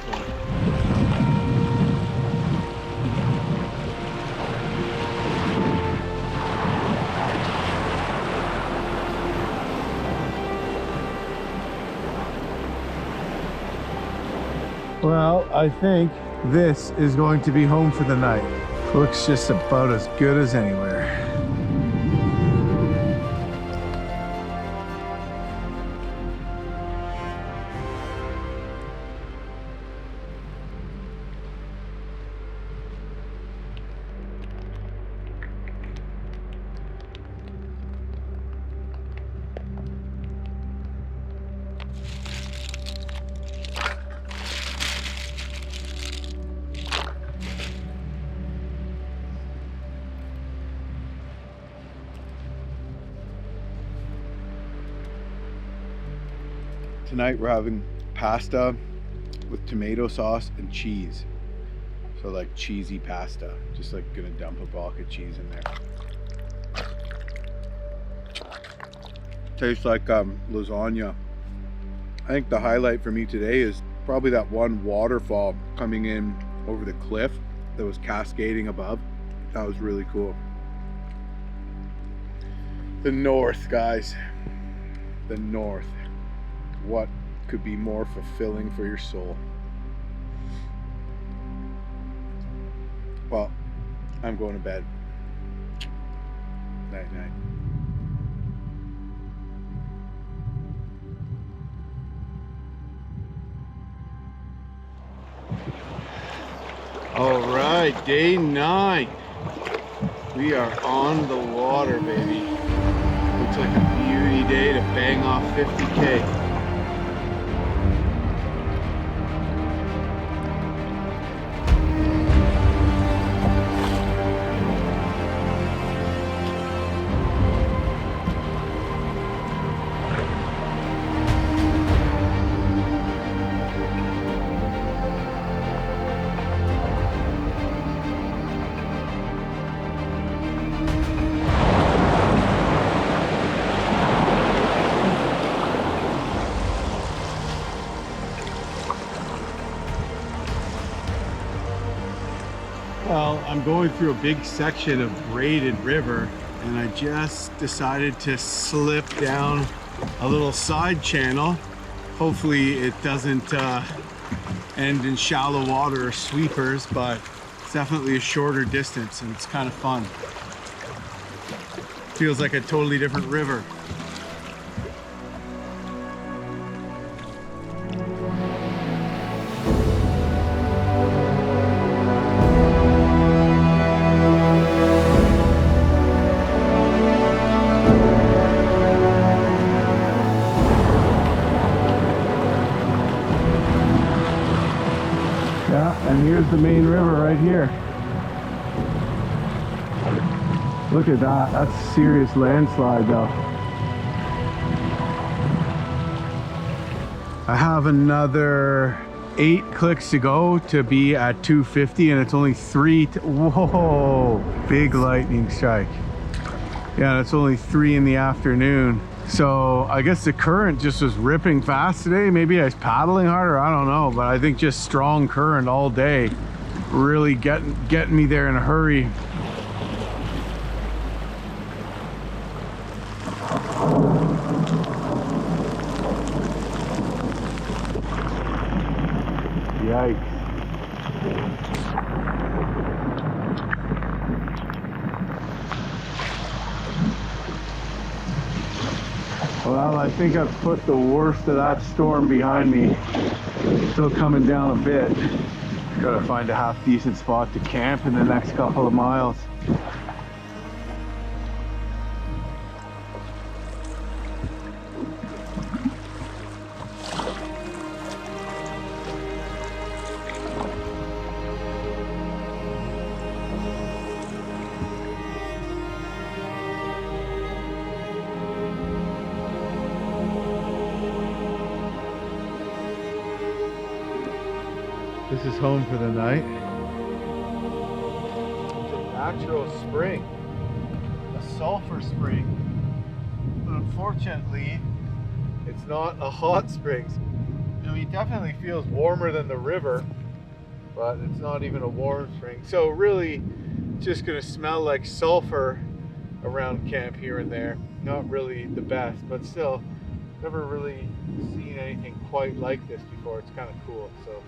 Well, I think this is going to be home for the night. Looks just about as good as anywhere. Tonight we're having pasta with tomato sauce and cheese. So like cheesy pasta. Just like gonna dump a block of cheese in there. Tastes like lasagna. I think the highlight for me today is probably that one waterfall coming in over the cliff that was cascading above. That was really cool. The north, guys. The north. What could be more fulfilling for your soul? Well, I'm going to bed. Night night. All right, day 9. We are on the water, baby. Looks like a beauty day to bang off 50K. Well, I'm going through a big section of braided river, and I just decided to slip down a little side channel. Hopefully it doesn't end in shallow water or sweepers, but it's definitely a shorter distance and it's kind of fun. Feels like a totally different river. And here's the main river right here. Look at that. That's a serious landslide though. I have another 8 clicks to go to be at 250, and it's only 3. Whoa, big lightning strike. Yeah, it's only 3 in the afternoon. So I guess the current just was ripping fast today. Maybe I was paddling harder, I don't know, but I think just strong current all day really getting me there in a hurry. Yikes. Well, I think I've put the worst of that storm behind me. Still coming down a bit. Gotta find a half decent spot to camp in the next couple of miles. This is home for the night. It's a natural spring, a sulfur spring. But unfortunately, it's not a hot spring. I mean, it definitely feels warmer than the river, but it's not even a warm spring. So really, it's just gonna smell like sulfur around camp here and there. Not really the best, but still, never really seen anything quite like this before. It's kind of cool. So.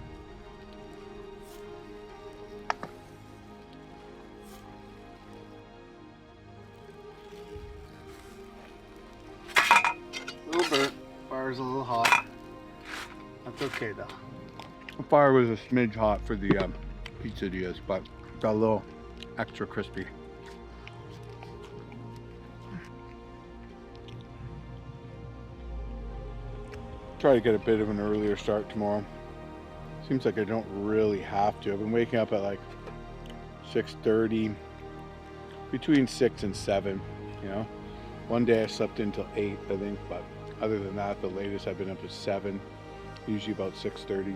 Fire's a little hot. That's okay though. The fire was a smidge hot for the quesadillas, but got a little extra crispy. Try to get a bit of an earlier start tomorrow. Seems like I don't really have to. I've been waking up at like 6:30, between 6 and 7, you know. One day I slept until 8, I think, but other than that, the latest I've been up is 7, usually about 6:30.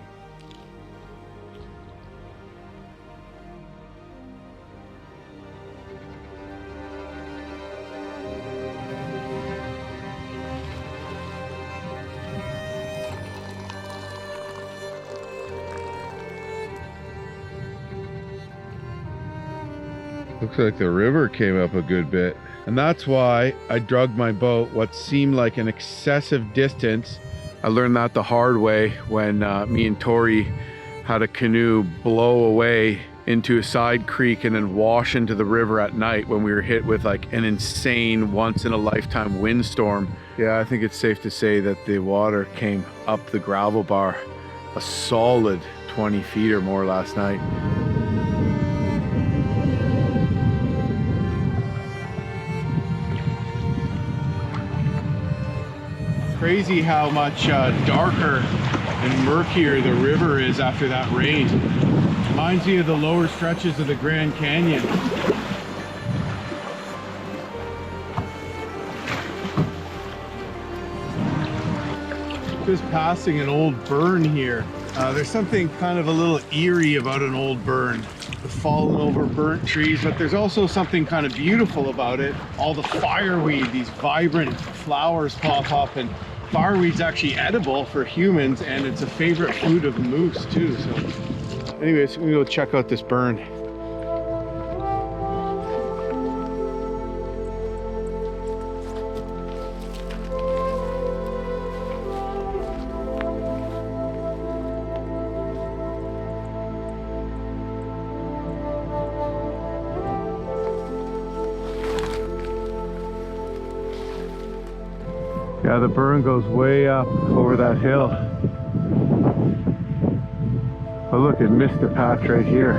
Looks like the river came up a good bit. And that's why I dragged my boat what seemed like an excessive distance. I learned that the hard way when me and Tori had a canoe blow away into a side creek and then wash into the river at night when we were hit with like an insane once-in-a-lifetime windstorm. Yeah, I think it's safe to say that the water came up the gravel bar a solid 20 feet or more last night. Crazy how much darker and murkier the river is after that rain. Reminds me of the lower stretches of the Grand Canyon. Just passing an old burn here. There's something kind of a little eerie about an old burn. The fallen over burnt trees, but there's also something kind of beautiful about it. All the fireweed, these vibrant flowers pop up, and fireweed's actually edible for humans, and it's a favorite food of moose too. So anyways, we go check out this burn. Yeah, the burn goes way up over that hill. Oh look, it missed the patch right here.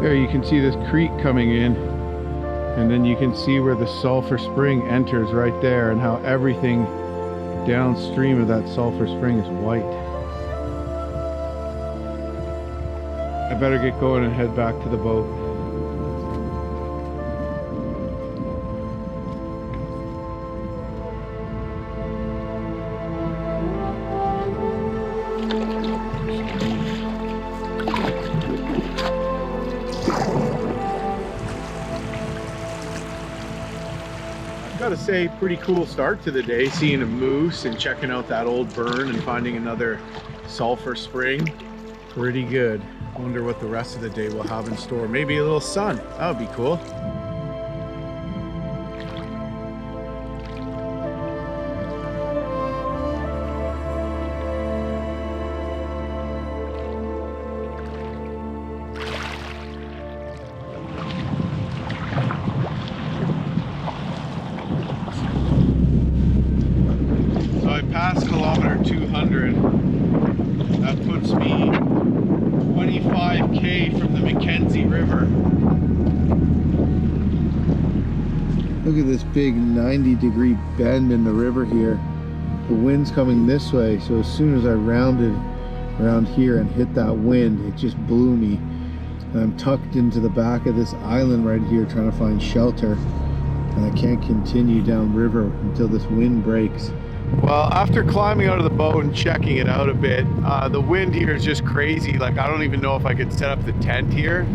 There you can see this creek coming in, and then you can see where the sulfur spring enters right there, and how everything downstream of that sulfur spring is white. I better get going and head back to the boat. Gotta say, pretty cool start to the day, seeing a moose and checking out that old burn and finding another sulfur spring. Pretty good. Wonder what the rest of the day will have in store. Maybe a little sun. That would be cool. 200. That puts me 25K from the Mackenzie River. Look at this big 90-degree bend in the river here. The wind's coming this way, so as soon as I rounded around here and hit that wind, it just blew me. And I'm tucked into the back of this island right here trying to find shelter. And I can't continue downriver until this wind breaks. Well, after climbing out of the boat and checking it out a bit, the wind here is just crazy. Like, I don't even know if I could set up the tent here.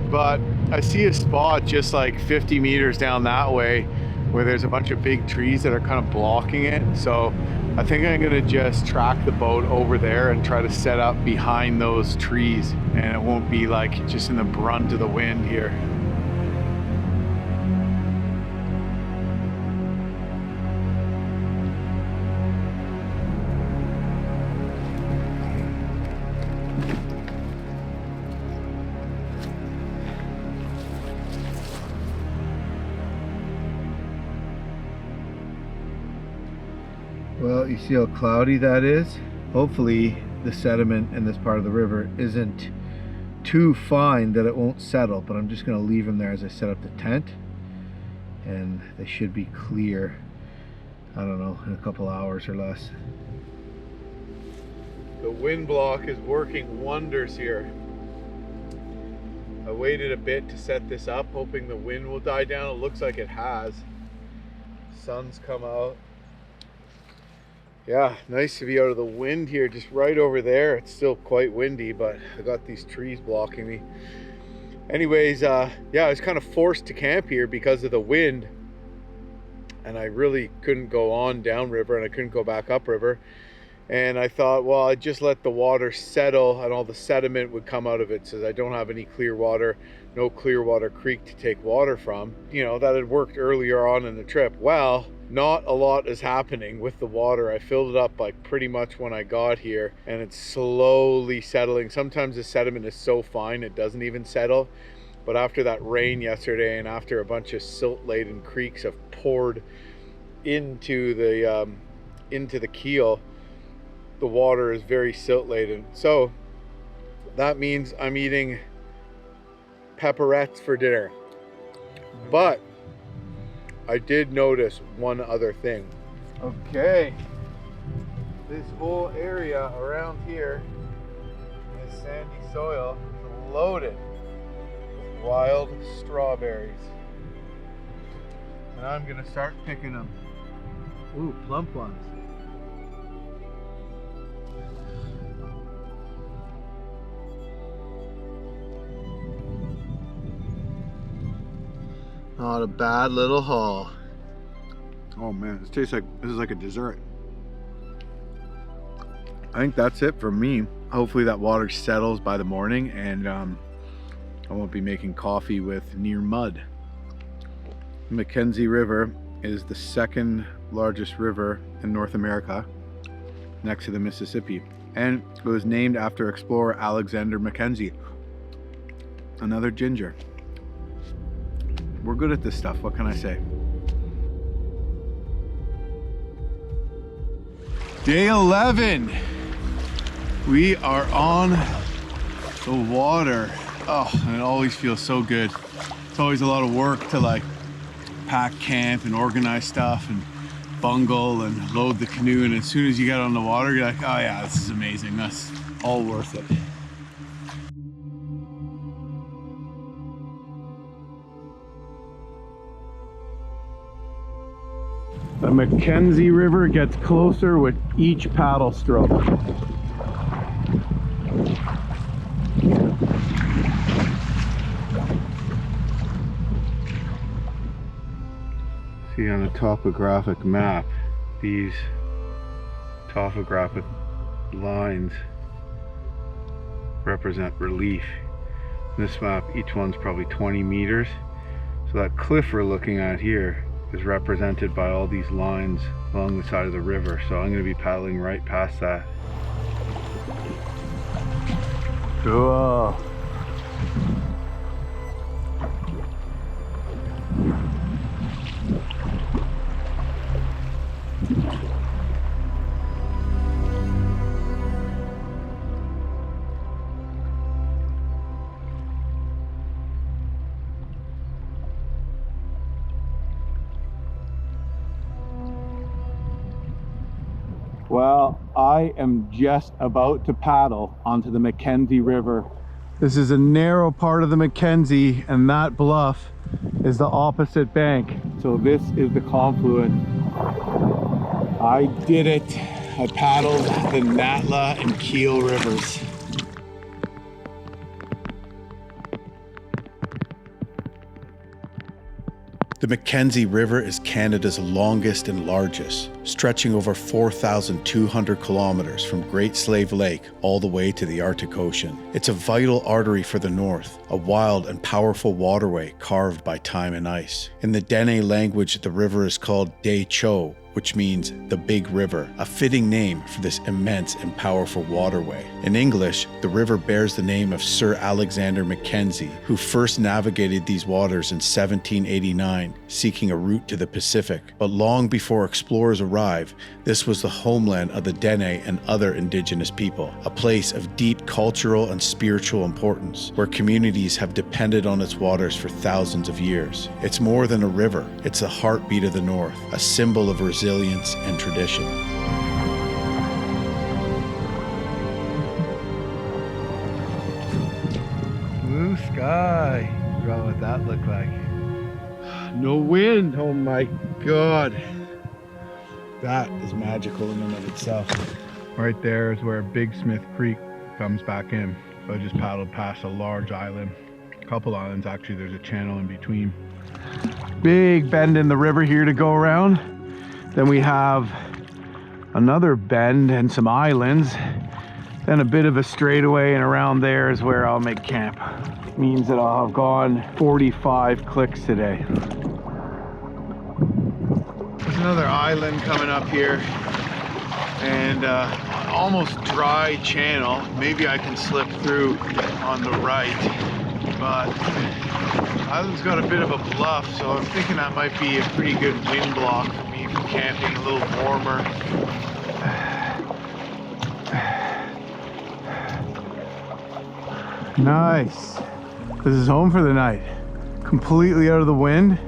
But I see a spot just like 50 meters down that way where there's a bunch of big trees that are kind of blocking it. So I think I'm gonna just track the boat over there and try to set up behind those trees, and it won't be like just in the brunt of the wind here. Well, you see how cloudy that is? Hopefully the sediment in this part of the river isn't too fine that it won't settle, but I'm just going to leave them there as I set up the tent, and they should be clear, I don't know, in a couple hours or less. The wind block is working wonders here. I waited a bit to set this up, hoping the wind will die down. It looks like it has. Sun's come out. Yeah, nice to be out of the wind here, just right over there. It's still quite windy, but I got these trees blocking me. Anyways, yeah, I was kind of forced to camp here because of the wind, and I really couldn't go on downriver and I couldn't go back upriver. And I thought, well, I'd just let the water settle and all the sediment would come out of it, since I don't have any clear water, no clear water creek to take water from. You know, that had worked earlier on in the trip. Well, not a lot is happening with the water. I filled it up like pretty much when I got here, and it's slowly settling. Sometimes the sediment is so fine it doesn't even settle, but after that rain yesterday and after a bunch of silt-laden creeks have poured into the Keele, the water is very silt-laden. So that means I'm eating pepperettes for dinner. But I did notice one other thing. Okay, this whole area around here, this sandy soil, is loaded with wild strawberries. And I'm gonna start picking them. Ooh, plump ones. Not a bad little haul. Oh man, this tastes like, this is like a dessert. I think that's it for me. Hopefully that water settles by the morning, and I won't be making coffee with near mud. The Mackenzie River is the second largest river in North America, next to the Mississippi, and it was named after explorer Alexander Mackenzie, another ginger. We're good at this stuff, what can I say? Day 11. We are on the water. Oh, and it always feels so good. It's always a lot of work to like pack camp and organize stuff and bungle and load the canoe, and as soon as you get on the water, you're like, oh yeah, this is amazing. That's all worth it. The Mackenzie River gets closer with each paddle stroke. See on the topographic map, these topographic lines represent relief. In this map, each one's probably 20 meters. So that cliff we're looking at here is represented by all these lines along the side of the river. So I'm going to be paddling right past that. Cool. Well, I am just about to paddle onto the Mackenzie River. This is a narrow part of the Mackenzie, and that bluff is the opposite bank. So this is the confluence. I did it. I paddled the Natla and Keele rivers. The Mackenzie River is Canada's longest and largest, stretching over 4,200 kilometers from Great Slave Lake all the way to the Arctic Ocean. It's a vital artery for the north, a wild and powerful waterway carved by time and ice. In the Dene language, the river is called De Cho, which means the Big River, a fitting name for this immense and powerful waterway. In English, the river bears the name of Sir Alexander Mackenzie, who first navigated these waters in 1789, seeking a route to the Pacific. But long before explorers arrived, this was the homeland of the Dene and other Indigenous people, a place of deep cultural and spiritual importance, where communities have depended on its waters for thousands of years. It's more than a river, it's the heartbeat of the North, a symbol of resilience and tradition. Blue sky. What would that look like? No wind. Oh my God. That is magical in and of itself. Right there is where Big Smith Creek comes back in. So I just paddled past a large island. A couple islands actually, there's a channel in between. Big bend in the river here to go around. Then we have another bend and some islands. Then a bit of a straightaway, and around there is where I'll make camp. Means that I'll have gone 45 clicks today. There's another island coming up here, and almost dry channel. Maybe I can slip through on the right, but the island's got a bit of a bluff, so I'm thinking that might be a pretty good wind block for me for camping, a little warmer. Nice. This is home for the night. Completely out of the wind,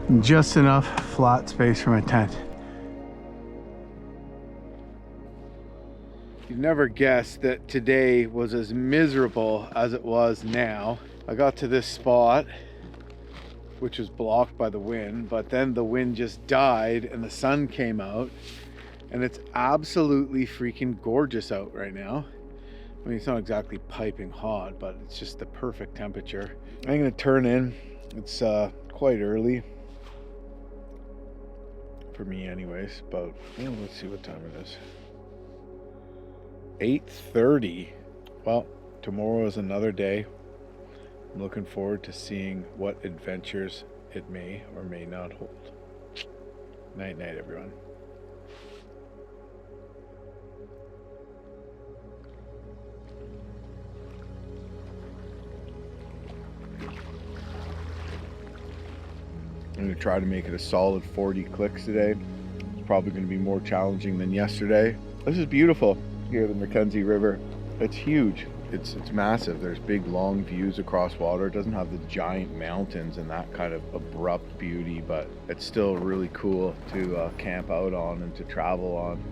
and just enough flat space for my tent. You'd never guess that today was as miserable as it was now. I got to this spot, which was blocked by the wind, but then the wind just died and the sun came out, and it's absolutely freaking gorgeous out right now. I mean, it's not exactly piping hot, but it's just the perfect temperature. I'm gonna turn in. It's quite early for me anyways, but let's see what time it is. 8:30. Well, tomorrow is another day. I'm looking forward to seeing what adventures it may or may not hold. Night night, everyone. I'm going to try to make it a solid 40 clicks today. It's probably going to be more challenging than yesterday. This is beautiful here, the Mackenzie River. It's huge. It's massive. There's big long views across water. It doesn't have the giant mountains and that kind of abrupt beauty, but it's still really cool to camp out on and to travel on.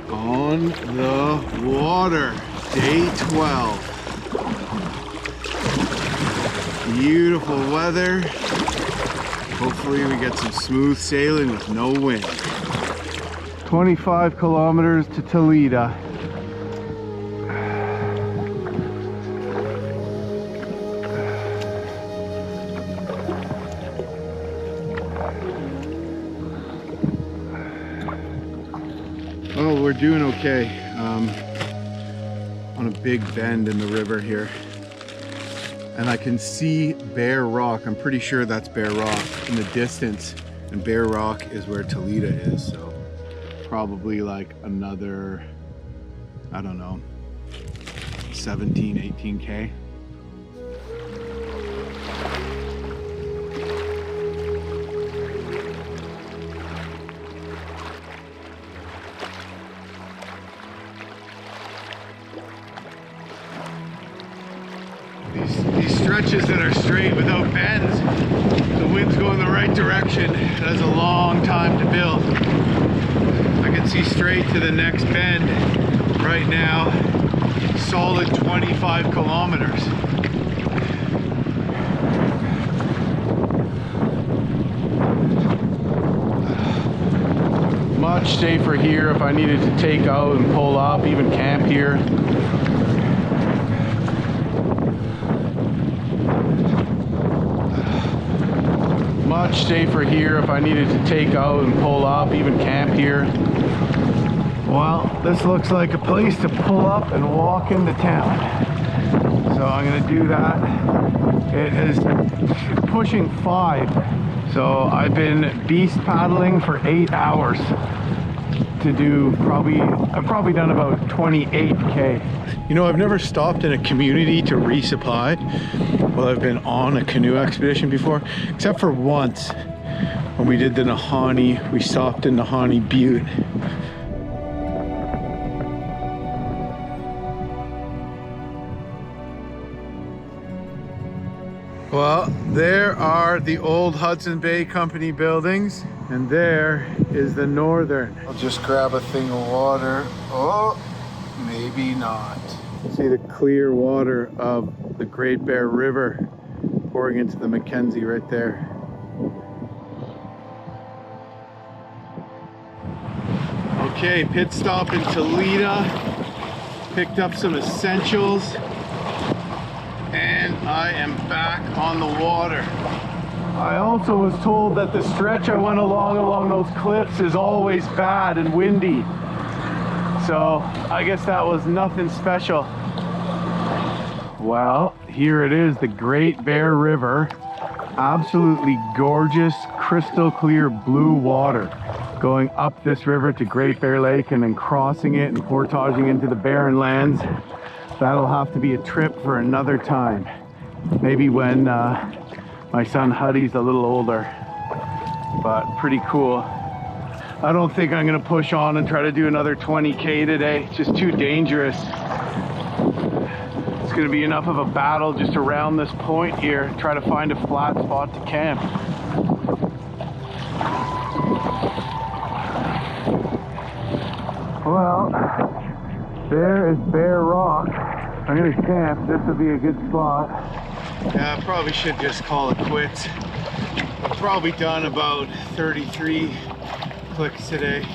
On the water, day 12. Beautiful weather. Hopefully we get some smooth sailing with no wind. 25 kilometers to Tulita. Oh, we're doing okay. On a big bend in the river here. And I can see Bare Rock. I'm pretty sure that's Bare Rock in the distance. And Bare Rock is where Tulita is. So probably like another, I don't know, 17, 18K. These stretches that are straight without bends, the wind's going the right direction. It has a long time to build. I can see straight to the next bend right now, solid 25 kilometers. Much safer here if I needed to take out and pull up, even camp here. Much safer here if I needed to take out and pull up, even camp here. Well, this looks like a place to pull up and walk into town. So I'm gonna do that. It is pushing 5. So I've been beast paddling for 8 hours to do I've probably done about 28K. You know, I've never stopped in a community to resupply while I've been on a canoe expedition before, except for once when we did the Nahanni. We stopped in Nahanni Butte. Well, there are the old Hudson Bay Company buildings, and there is the northern. I'll just grab a thing of water. Oh, maybe not. See the clear water of the Great Bear River pouring into the Mackenzie right there. Okay, pit stop in Tulita. Picked up some essentials. And I am back on the water. I also was told that the stretch I went along those cliffs is always bad and windy. So I guess that was nothing special. Well, here it is, the Great Bear River. Absolutely gorgeous, crystal clear blue water going up this river to Great Bear Lake and then crossing it and portaging into the barren lands. That'll have to be a trip for another time. Maybe when my son Huddy's a little older, but pretty cool. I don't think I'm gonna push on and try to do another 20K today. It's just too dangerous. It's gonna be enough of a battle just around this point here, try to find a flat spot to camp. Well, there is Bear Rock. I'm gonna camp. This would be a good spot. Yeah, I probably should just call it quits. I've probably done about 33 clicks today.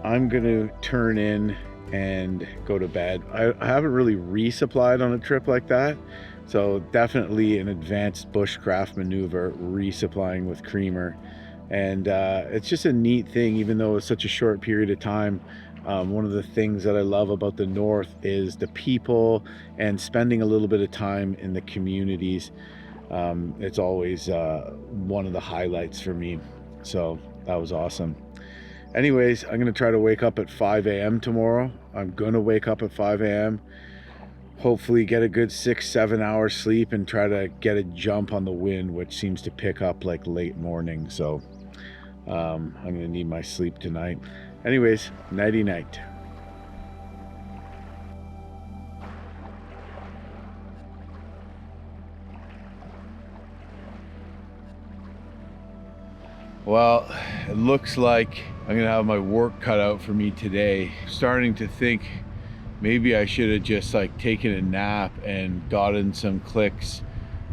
I'm gonna turn in and go to bed. I haven't really resupplied on a trip like that, so definitely an advanced bushcraft maneuver, resupplying with creamer. And it's just a neat thing, even though it's such a short period of time. One of the things that I love about the North is the people and spending a little bit of time in the communities. It's always one of the highlights for me, so that was awesome. Anyways, I'm gonna try to wake up at 5 a.m. tomorrow. I'm gonna wake up at 5 a.m. Hopefully get a good 6-7 hours sleep and try to get a jump on the wind, which seems to pick up like late morning. So I'm gonna need my sleep tonight. Anyways, nighty night. Well, it looks like I'm gonna have my work cut out for me today. Starting to think maybe I should have just like taken a nap and gotten some clicks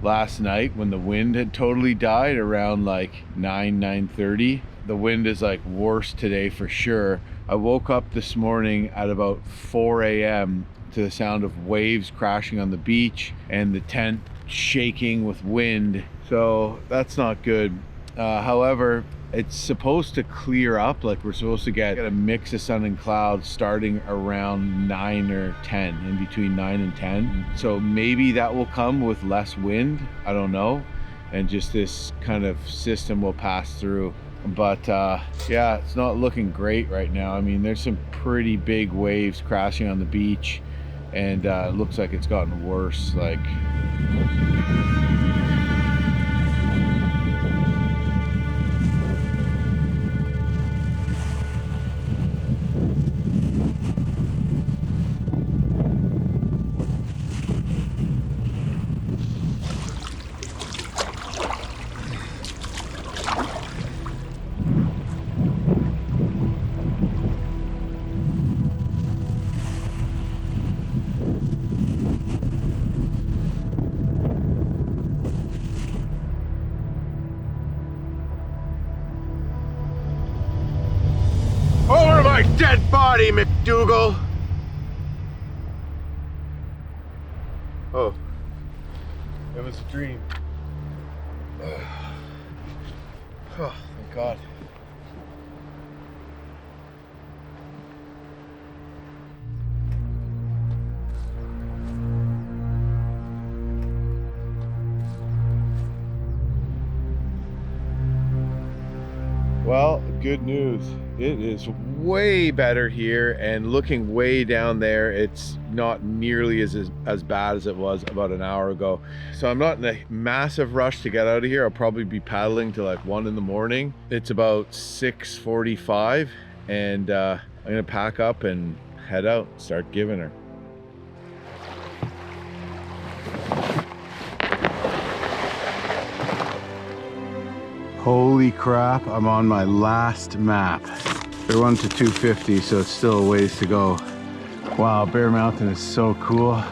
last night when the wind had totally died around like 9:30. The wind is like worse today for sure. I woke up this morning at about 4 a.m. to the sound of waves crashing on the beach and the tent shaking with wind. So that's not good. However, it's supposed to clear up. Like we're supposed to get a mix of sun and clouds starting around 9 or 10, in between 9 and 10. So maybe that will come with less wind. I don't know. And just this kind of system will pass through. but yeah, it's not looking great right now. I mean, there's some pretty big waves crashing on the beach, and it looks like it's gotten worse. Like, Over my dead body, McDougal! Oh, it was a dream. Oh, thank God. Well, good news. It is way better here, and looking way down there, it's not nearly as bad as it was about an hour ago. So I'm not in a massive rush to get out of here. I'll probably be paddling till like 1 in the morning. It's about 6:45, and I'm gonna pack up and head out, start giving her. Holy crap, I'm on my last map. They're 1 to 250, so it's still a ways to go. Wow, Bear Mountain is so cool.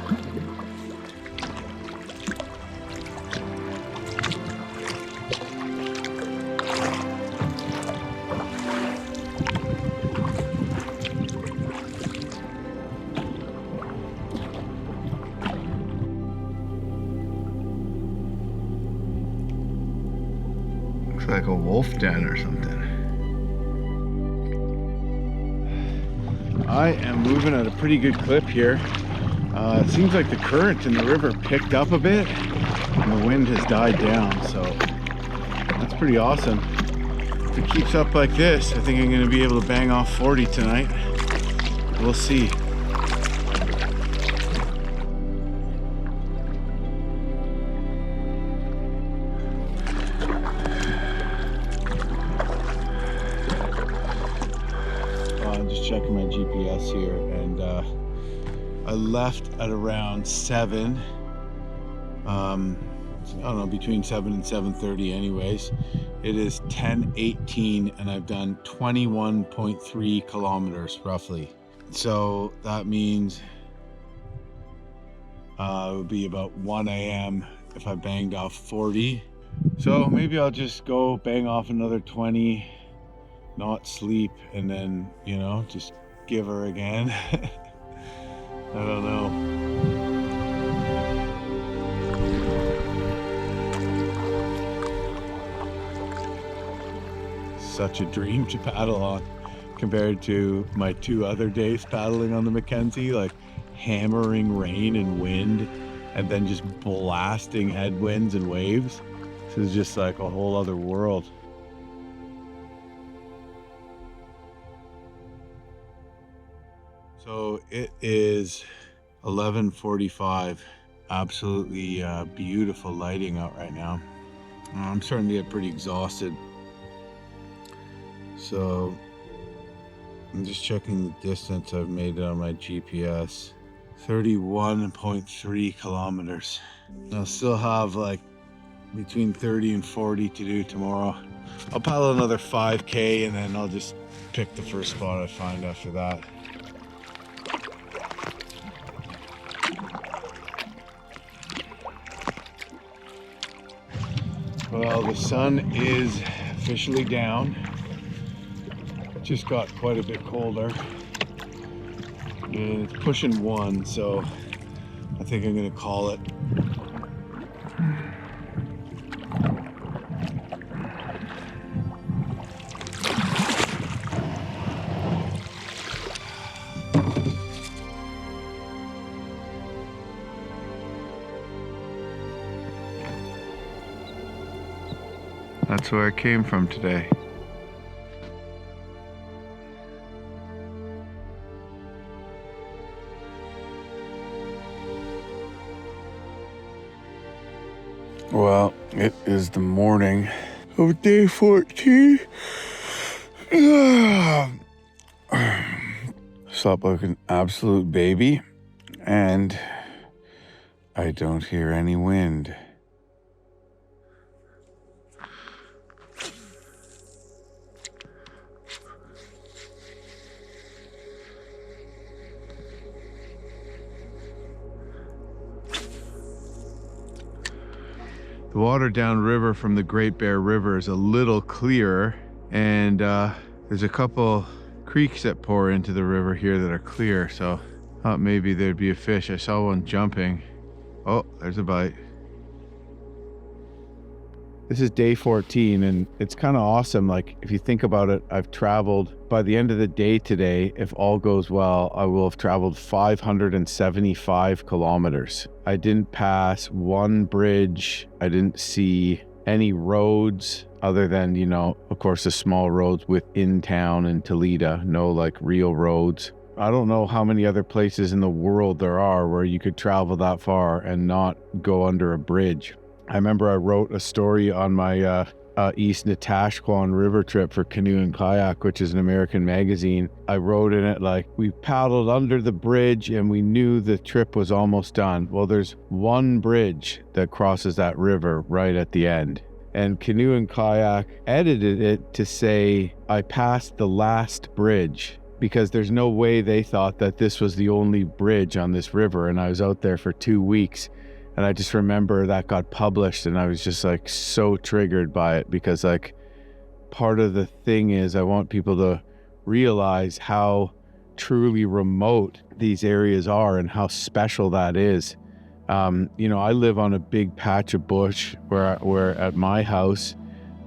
Looks like a wolf den or something. I am moving at a pretty good clip here. It seems like the current in the river picked up a bit and the wind has died down, so that's pretty awesome. If it keeps up like this, I think I'm going to be able to bang off 40 tonight. We'll see. Checking my GPS here, and I left at around 7. I don't know, between 7 and 7:30 anyways. It is 10:18 and I've done 21.3 kilometers roughly. So that means it would be about 1 a.m. if I banged off 40. So maybe I'll just go bang off another 20, not sleep, and then, you know, just give her again. I don't know. Such a dream to paddle on compared to my 2 other days paddling on the Mackenzie, like hammering rain and wind and then just blasting headwinds and waves. This is just like a whole other world. So it is 11:45. Absolutely beautiful lighting out right now. I'm starting to get pretty exhausted. So I'm just checking the distance I've made on my GPS. 31.3 kilometers. I'll still have like between 30 and 40 to do tomorrow. I'll paddle another 5K and then I'll just pick the first spot I find after that. Well, the sun is officially down. It just got quite a bit colder. And it's pushing 1, so I think I'm gonna call it. That's where I came from today. Well, it is the morning of day 14. Slept like an absolute baby, and I don't hear any wind. The water downriver from the Great Bear River is a little clearer, and there's a couple creeks that pour into the river here that are clear, so I thought maybe there'd be a fish. I saw one jumping. Oh, there's a bite. This is day 14, and it's kind of awesome. Like, if you think about it, I've traveled, by the end of the day today, if all goes well, I will have traveled 575 kilometers. I didn't pass one bridge. I didn't see any roads other than, you know, of course, the small roads within town in Tulita. No, like, real roads. I don't know how many other places in the world there are where you could travel that far and not go under a bridge. I remember I wrote a story on my East Natashquan River trip for Canoe and Kayak, which is an American magazine. I wrote in it like, we paddled under the bridge and we knew the trip was almost done. Well, there's one bridge that crosses that river right at the end. And Canoe and Kayak edited it to say, I passed the last bridge, because there's no way they thought that this was the only bridge on this river. And I was out there for 2 weeks. And I just remember that got published, and I was just like so triggered by it, because like part of the thing is I want people to realize how truly remote these areas are and how special that is. You know, I live on a big patch of bush where at my house,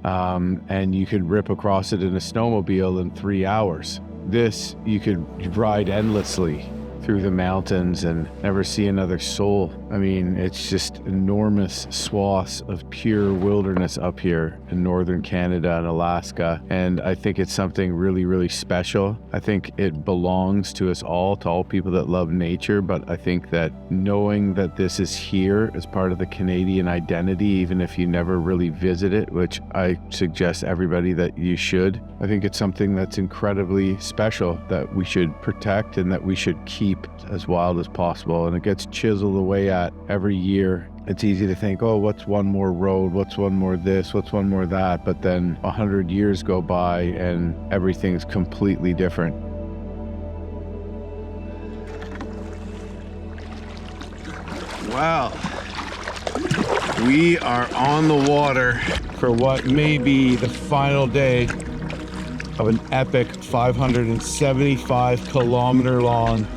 and you could rip across it in a snowmobile in 3 hours. This, you could ride endlessly through the mountains and never see another soul. I mean, it's just enormous swaths of pure wilderness up here in northern Canada and Alaska. And I think it's something really, really special. I think it belongs to us all, to all people that love nature. But I think that knowing that this is here as part of the Canadian identity, even if you never really visit it, which I suggest everybody that you should, I think it's something that's incredibly special that we should protect and that we should keep as wild as possible. And it gets chiseled away at every year. It's easy to think, oh, what's one more road? What's one more this? What's one more that? But then 100 years go by and everything's completely different. Wow. We are on the water for what may be the final day of an epic 575 kilometer long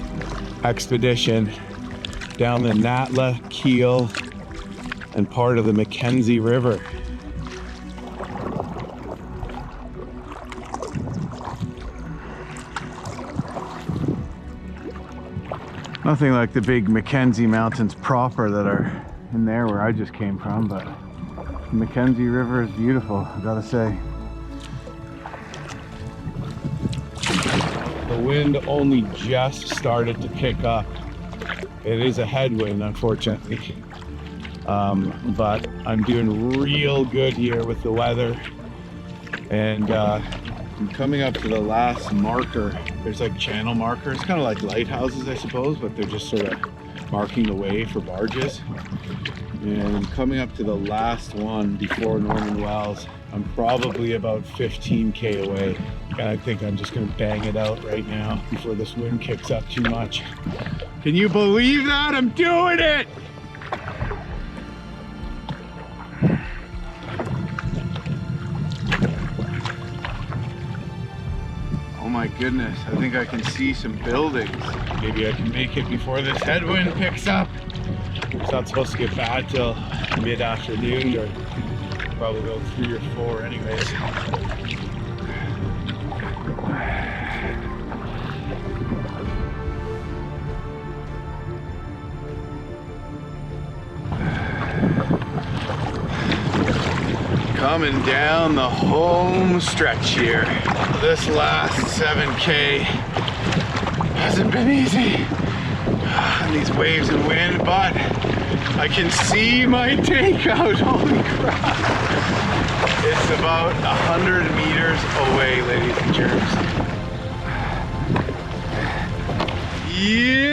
expedition down the Natla, Keele, and part of the Mackenzie River. Nothing like the big Mackenzie Mountains proper that are in there where I just came from, but the Mackenzie River is beautiful, I gotta say. The wind only just started to pick up. It is a headwind, unfortunately. But I'm doing real good here with the weather. And I'm coming up to the last marker. There's like channel markers, kind of like lighthouses, I suppose, but they're just sort of marking the way for barges. And I'm coming up to the last one before Norman Wells. I'm probably about 15K away. I think I'm just gonna bang it out right now before this wind kicks up too much. Can you believe that? I'm doing it! Oh my goodness, I think I can see some buildings. Maybe I can make it before this headwind picks up. It's not supposed to get bad till mid-afternoon, or probably go 3 or 4 anyways. Coming down the home stretch here. This last 7K hasn't been easy. And these waves and wind, but I can see my takeout, holy crap. It's about 100 meters away, ladies and germs. Yeah!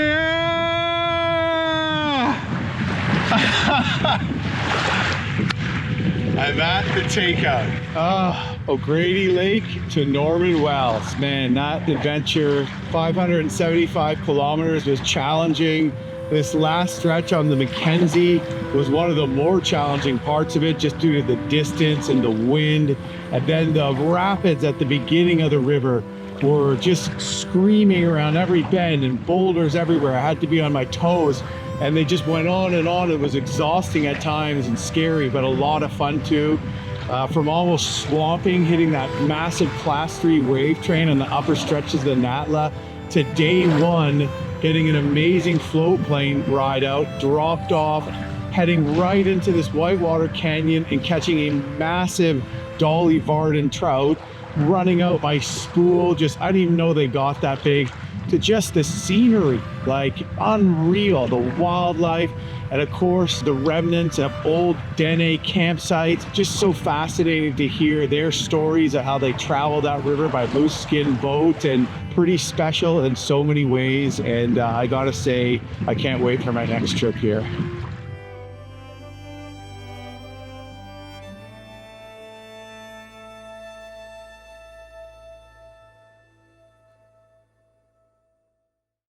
I'm at the takeout. O'Grady Lake to Norman Wells. Man, that adventure, 575 kilometers, was challenging. This last stretch on the Mackenzie was one of the more challenging parts of it, just due to the distance and the wind. And then the rapids at the beginning of the river were just screaming around every bend and boulders everywhere. I had to be on my toes, and they just went on and on. It was exhausting at times and scary, but a lot of fun too. From almost swamping, hitting that massive class 3 wave train on the upper stretches of the Natla, to day 1, getting an amazing float plane ride out, dropped off, heading right into this Whitewater Canyon and catching a massive dolly Evadence trout, running out my spool. Just, I didn't even know they got that big. To just the scenery, like unreal, the wildlife, and of course the remnants of old Dene campsites. Just so fascinating to hear their stories of how they traveled that river by moose skin boat, and pretty special in so many ways. And I gotta say, I can't wait for my next trip here.